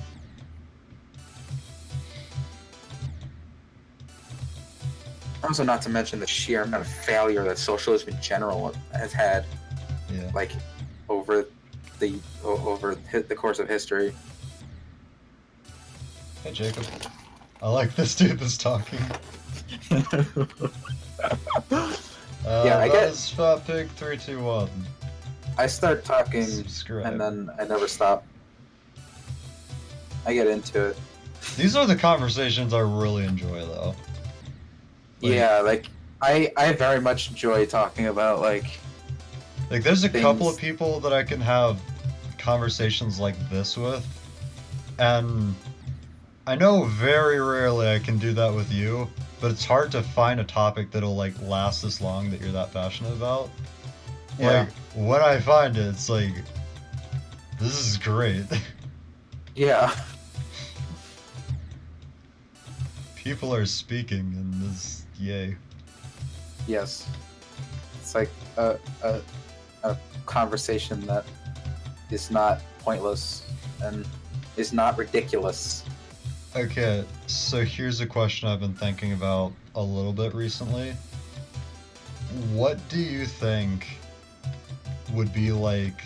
Speaker 2: Also, not to mention the sheer amount of failure that socialism in general has had,
Speaker 1: Yeah.
Speaker 2: like over the course of history.
Speaker 1: Hey, Jacob. I like this dude that's talking.
Speaker 2: Yeah, I
Speaker 1: that
Speaker 2: get-
Speaker 1: is Fat Pig 321.
Speaker 2: I start talking
Speaker 1: Subscribe.
Speaker 2: and then I never stop. I get into it.
Speaker 1: These are the conversations I really enjoy, though. Like-
Speaker 2: Yeah, like I very much enjoy talking about like
Speaker 1: Like, there's a couple of
Speaker 2: things-
Speaker 1: people that I can have conversations like this with, and I know very rarely I can do that with you, but it's hard to find a topic that'll, like, last this long that you're that passionate about.
Speaker 2: Yeah.
Speaker 1: Like, when I find it, it's like, this is great.
Speaker 2: yeah.
Speaker 1: People are speaking, and this, yay.
Speaker 2: Yes. It's like a conversation that is not pointless and is not ridiculous.
Speaker 1: Okay, so here's a question I've been thinking about a little bit recently. What do you think would be, like,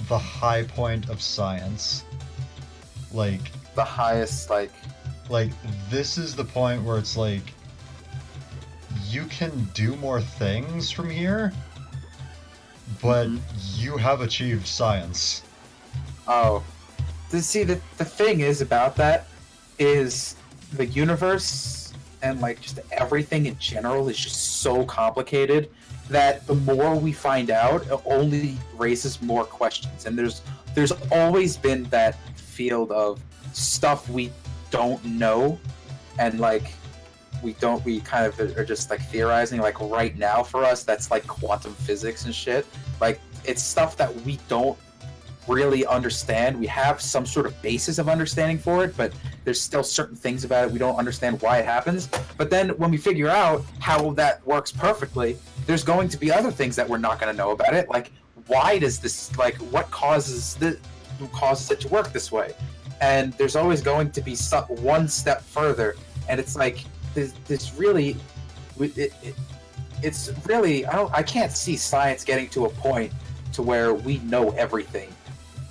Speaker 1: the high point of science? Like,
Speaker 2: The highest like
Speaker 1: this is the point where it's like, you can do more things from here, but
Speaker 2: Mhm.
Speaker 1: you have achieved science.
Speaker 2: oh. See the thing is about that is the universe and like just everything in general is just so complicated that the more we find out, it only raises more questions. And there's always been that field of stuff we don't know, and like we kind of are just like theorizing. Like right now for us, that's like quantum physics and shit. Like it's stuff that we don't really understand. We have some sort of basis of understanding for it, but there's still certain things about it we don't understand why it happens. But then when we figure out how that works perfectly, there's going to be other things that we're not going to know about it. Like why does this, like what causes it to work this way? And there's always going to be one step further. And it's like this really, it's really I can't see science getting to a point to where we know everything.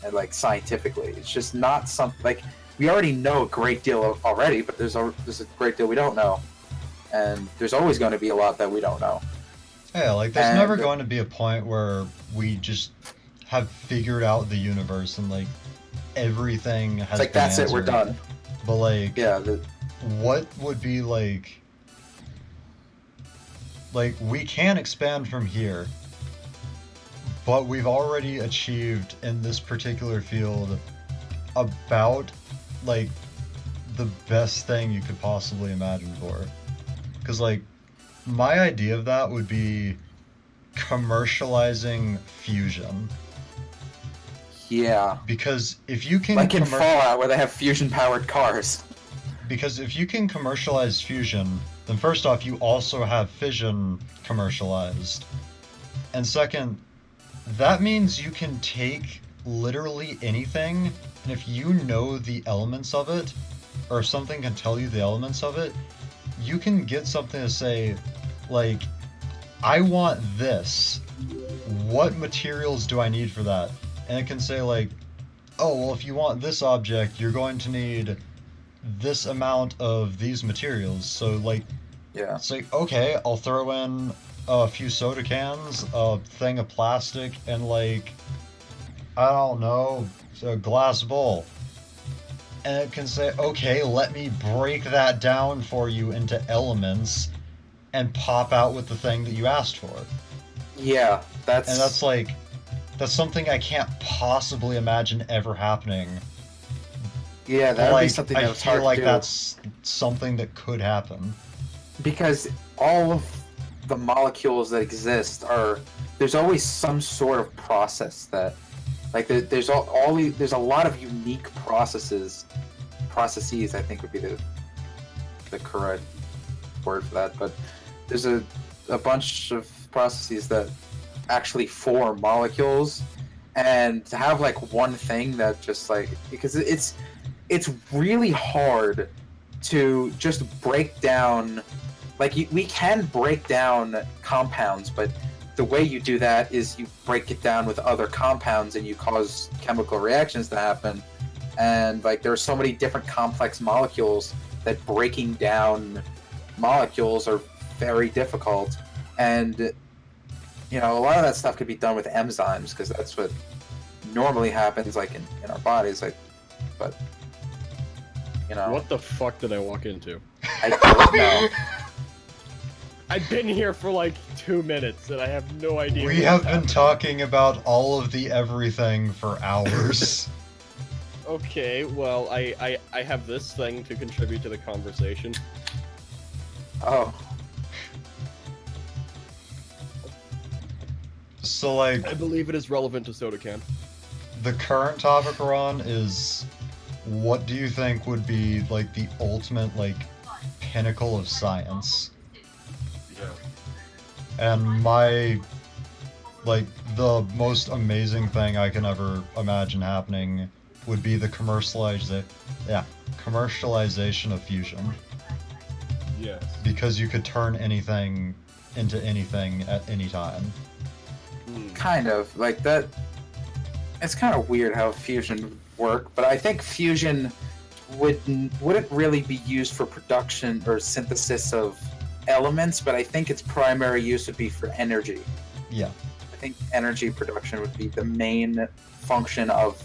Speaker 2: And like scientifically, it's just not something like we already know a great deal already, but there's a great deal we don't know, and there's always going to be a lot that we don't know.
Speaker 1: Yeah, like there's
Speaker 2: And-
Speaker 1: never going to be a point where we just have figured out the universe and like everything has
Speaker 2: It's like
Speaker 1: been
Speaker 2: that's it, we're
Speaker 1: answered.
Speaker 2: done.
Speaker 1: But like,
Speaker 2: Yeah,
Speaker 1: what would be like we can expand from here, but we've already achieved in this particular field about like the best thing you could possibly imagine for. Because like my idea of that would be commercializing fusion.
Speaker 2: Yeah.
Speaker 1: Because if you can
Speaker 2: Like in Fallout, where they have fusion-powered cars.
Speaker 1: Because if you can commercialize fusion, then first off, you also have fission commercialized. And second, that means you can take literally anything, and if you know the elements of it, or if something can tell you the elements of it, you can get something to say, like, I want this. What materials do I need for that? And it can say, like, oh, well, if you want this object, you're going to need this amount of these materials. So, like,
Speaker 2: Yeah.
Speaker 1: it's like, okay, I'll throw in a few soda cans, a thing of plastic, and, like, I don't know, a glass bowl. And it can say, okay, let me break that down for you into elements and pop out with the thing that you asked for.
Speaker 2: Yeah, that's...
Speaker 1: And that's like, that's something I can't possibly imagine ever happening.
Speaker 2: Yeah, that would be something that
Speaker 1: I
Speaker 2: was hard
Speaker 1: feel like
Speaker 2: to do.
Speaker 1: that's something that could happen.
Speaker 2: Because all of the molecules that exist are... There's always some sort of process that... Like, there's there's a lot of unique processes, I think would be the correct word for that, but there's a bunch of processes that actually form molecules, and to have, like, one thing that just, like... Because it's really hard to just break down... Like, we can break down compounds, but the way you do that is you break it down with other compounds and you cause chemical reactions to happen. And, like, there are so many different complex molecules that breaking down molecules are very difficult. And, you know, a lot of that stuff could be done with enzymes, because that's what normally happens, like, in our bodies. Like, but, you know...
Speaker 3: What the fuck did I walk into?
Speaker 2: I don't know.
Speaker 3: I've been here for like 2 minutes and I have no idea.
Speaker 1: We
Speaker 3: what's
Speaker 1: have been
Speaker 3: happening.
Speaker 1: talking about all of the everything for hours.
Speaker 3: Okay, well, I have this thing to contribute to the conversation.
Speaker 2: Oh.
Speaker 1: So, like,
Speaker 3: I believe it is relevant to Soda Can.
Speaker 1: the current topic we're on is, what do you think would be, like, the ultimate, like, pinnacle of science?
Speaker 3: Yeah.
Speaker 1: And my, like, the most amazing thing I can ever imagine happening would be the commercialization of fusion.
Speaker 3: Yes.
Speaker 1: Because you could turn anything into anything at any time.
Speaker 2: Kind of. Like, that... It's kind of weird how fusion would work, but I think fusion wouldn't really be used for production or synthesis of elements, but I think its primary use would be for energy.
Speaker 1: Yeah.
Speaker 2: I think energy production would be the main function of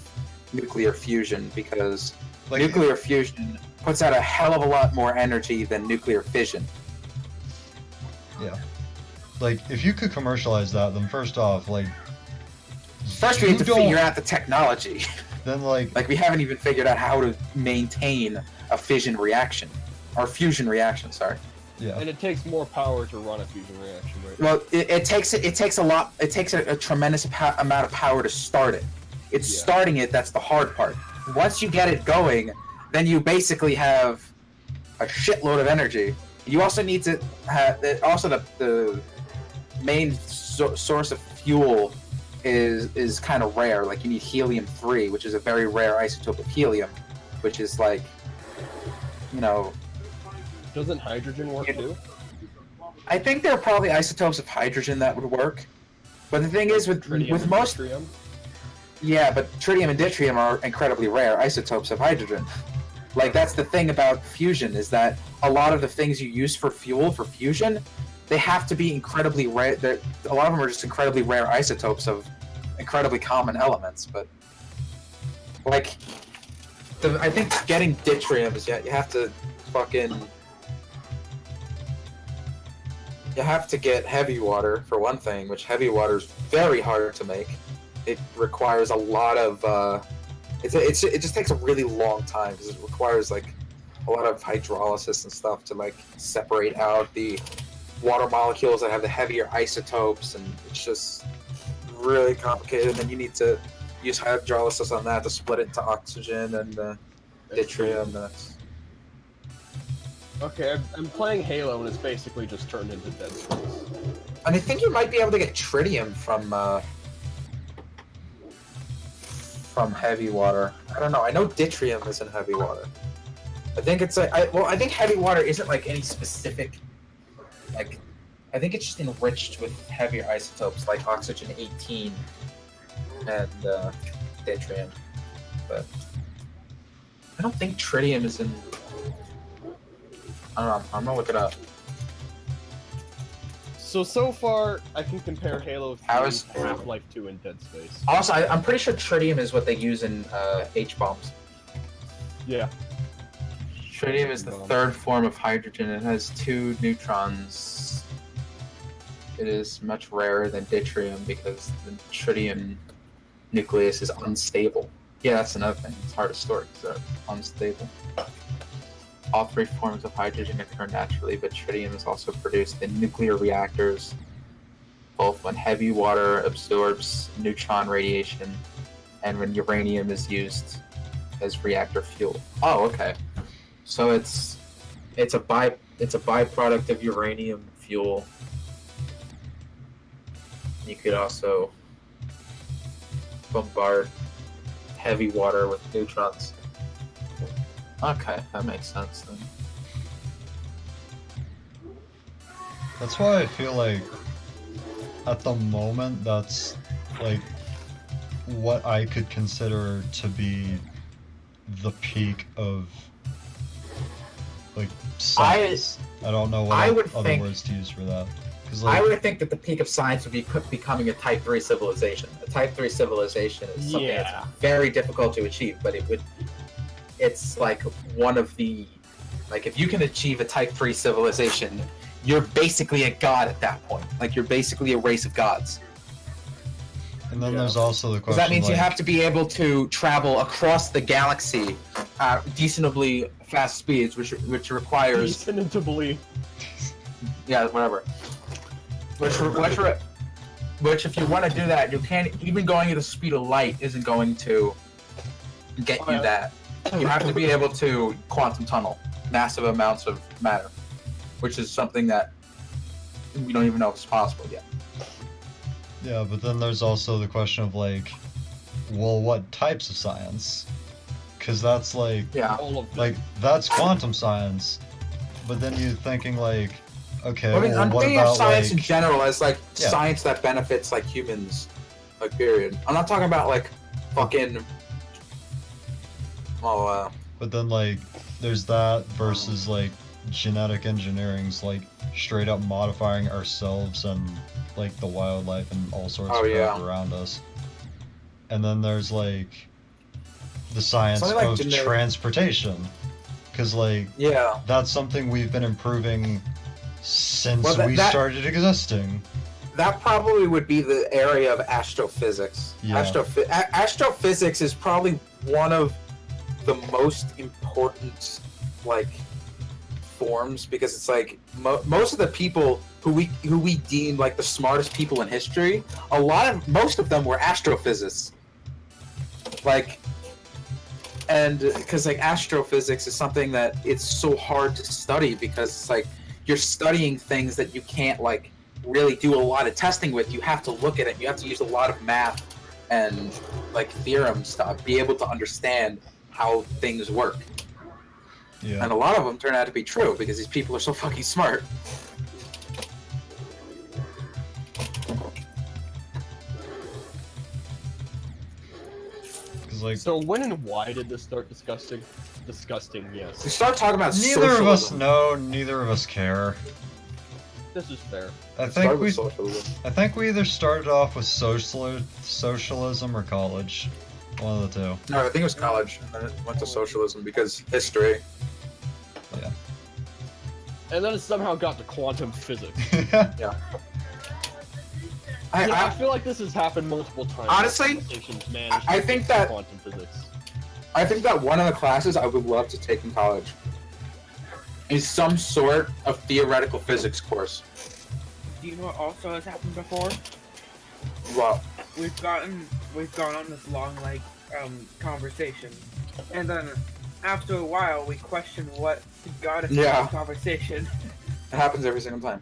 Speaker 2: nuclear fusion, because
Speaker 1: Like,
Speaker 2: nuclear fusion puts out a hell of a lot more energy than nuclear fission.
Speaker 1: yeah. Like, if you could commercialize that, then first off, like...
Speaker 2: First, we
Speaker 1: you
Speaker 2: have to
Speaker 1: don't-
Speaker 2: figure out the technology.
Speaker 1: Then, like...
Speaker 2: Like, we haven't even figured out how to maintain a fission reaction. Or fusion reaction, sorry.
Speaker 1: Yeah.
Speaker 3: And it takes more power to run a fusion reaction, right?
Speaker 2: Well, it takes a tremendous amount of power to start it. It's
Speaker 3: Yeah.
Speaker 2: starting it that's the hard part. Once you get it going, then you basically have a shitload of energy. You also need to have... Also, the main source of fuel is kind of rare. Like, you need helium-3, which is a very rare isotope of helium, which is, like, you know...
Speaker 3: Doesn't hydrogen work too?
Speaker 2: I think there are probably isotopes of hydrogen that would work. But the thing is, with
Speaker 3: Tritium,
Speaker 2: most...
Speaker 3: yttrium?
Speaker 2: Yeah, but tritium and deuterium are incredibly rare isotopes of hydrogen. Like, that's the thing about fusion, is that a lot of the things you use for fuel, for fusion, they have to be incredibly rare. A lot of them are just incredibly rare isotopes of incredibly common elements, but... Like, I think getting deuterium is, you have to fucking... You have to get heavy water, for one thing, which heavy water is very hard to make. It requires a lot of... it just takes a really long time, because it requires, like, a lot of hydrolysis and stuff to, like, separate out the water molecules that have the heavier isotopes, and it's just really complicated. And then you need to use hydrolysis on that to split it into oxygen and deuterium. That's
Speaker 3: Okay, I'm playing Halo and it's basically just turned into Dead Space.
Speaker 2: and I think you might be able to get tritium from heavy water. I don't know. I know deuterium is in heavy water. I think it's like I think heavy water isn't like any specific like. I think it's just enriched with heavier isotopes like oxygen 18 and deuterium, but I don't think tritium is in. I don't know. I'm gonna look it up.
Speaker 3: So far, I can compare Halo 3
Speaker 2: How is-
Speaker 3: to Half-Life 2 and Dead Space.
Speaker 2: Also, I'm pretty sure tritium is what they use in H-bombs.
Speaker 3: Yeah.
Speaker 2: Tritium is the third form of hydrogen. It has 2 neutrons. It is much rarer than deuterium because the tritium nucleus is unstable. Yeah, that's another thing. It's hard to store because they're unstable. All 3 forms of hydrogen occur naturally, but tritium is also produced in nuclear reactors, both when heavy water absorbs neutron radiation and when uranium is used as reactor fuel. Oh, okay. So it's a byproduct of uranium fuel. You could also bombard heavy water with neutrons. Okay, that makes sense then.
Speaker 1: That's why I feel like at the moment that's like what I could consider to be the peak of like science. I don't know
Speaker 2: I
Speaker 1: what
Speaker 2: would
Speaker 1: other
Speaker 2: think-
Speaker 1: words to use for that. 'Cause,
Speaker 2: I
Speaker 1: like,
Speaker 2: would think that the peak of science would be becoming a Type 3 civilization. A Type 3 civilization is something
Speaker 3: Yeah.
Speaker 2: that's very difficult to achieve, but it's like one of the, like if you can achieve a Type 3 civilization, you're basically a god at that point. Like you're basically a race of gods.
Speaker 1: and then
Speaker 3: Yeah.
Speaker 1: there's also the
Speaker 2: Because
Speaker 1: question
Speaker 2: that means you
Speaker 1: like,
Speaker 2: have to be able to travel across the galaxy at decently fast speeds, which requires
Speaker 3: Definitively.
Speaker 2: yeah, whatever. Which if you want to do that, you can't. Even going at the speed of light isn't going to get you that. You have to be able to quantum tunnel massive amounts of matter, which is something that we don't even know if it's possible yet.
Speaker 1: Yeah, but then there's also the question of like, well, what types of science? Because that's like,
Speaker 2: Yeah.
Speaker 3: All of them.
Speaker 1: like that's quantum science, but then you're thinking like, okay,
Speaker 2: I mean,
Speaker 1: well,
Speaker 2: I'm
Speaker 1: what
Speaker 2: thinking
Speaker 1: about
Speaker 2: of science in
Speaker 1: like,
Speaker 2: general as like
Speaker 1: Yeah.
Speaker 2: science that benefits like humans, like period. I'm not talking about like fucking. Well,
Speaker 1: but then like, there's that versus like genetic engineering's like straight up modifying ourselves and like the wildlife and all sorts
Speaker 2: Oh,
Speaker 1: of crap
Speaker 2: yeah.
Speaker 1: around us. And then there's like the science
Speaker 2: Something like
Speaker 1: of
Speaker 2: genetic-
Speaker 1: transportation, because like
Speaker 2: yeah.
Speaker 1: that's something we've been improving since
Speaker 2: Well,
Speaker 1: we
Speaker 2: that-
Speaker 1: started existing.
Speaker 2: That probably would be the area of astrophysics.
Speaker 1: Yeah.
Speaker 2: Astrophysics is probably one of the most important, like, forms because it's like most of the people who we deem like the smartest people in history, most of them were astrophysicists. Like, and because like astrophysics is something that it's so hard to study because it's like you're studying things that you can't like really do a lot of testing with. You have to look at it. You have to use a lot of math and like theorems to be able to understand how things work.
Speaker 1: Yeah.
Speaker 2: And a lot of them turn out to be true because these people are so fucking smart.
Speaker 1: Because like
Speaker 3: So when and why did this start disgusting? Disgusting,
Speaker 2: We
Speaker 3: yes.
Speaker 2: start talking about
Speaker 1: neither of us
Speaker 2: socialism.
Speaker 1: know, neither of us care.
Speaker 3: This is fair.
Speaker 1: I
Speaker 2: Start
Speaker 1: think
Speaker 2: with
Speaker 1: we
Speaker 2: socialism.
Speaker 1: I think we either started off with socialism or college. One of the two.
Speaker 2: No, I think it was college, and then it went to socialism because history.
Speaker 3: And then it somehow got to quantum physics.
Speaker 2: I,
Speaker 3: I
Speaker 2: I,
Speaker 3: feel like this has happened multiple times.
Speaker 2: Honestly,
Speaker 3: Conversations managed
Speaker 2: I
Speaker 3: to
Speaker 2: think
Speaker 3: get
Speaker 2: that-
Speaker 3: quantum physics.
Speaker 2: I think that one of the classes I would love to take in college is some sort of theoretical physics course.
Speaker 5: you know what also has happened before?
Speaker 2: Well,
Speaker 5: We've gone on this long conversation, and then after a while we question what got us to
Speaker 2: Yeah.
Speaker 5: this conversation.
Speaker 2: it happens every single time.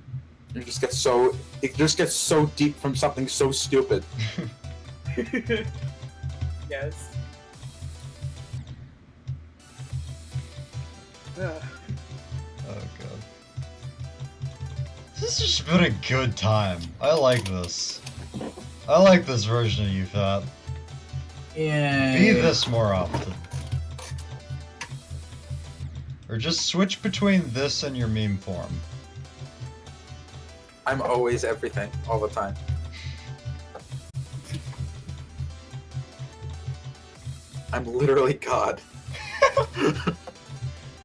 Speaker 2: It just gets so deep from something so stupid.
Speaker 5: Yes. Ugh.
Speaker 1: Oh god. This has just been a good time. I like this. I like this version of you, Fat.
Speaker 2: Yeah.
Speaker 1: Be this more often. Or just switch between this and your meme form.
Speaker 2: I'm always everything, all the time. I'm literally God.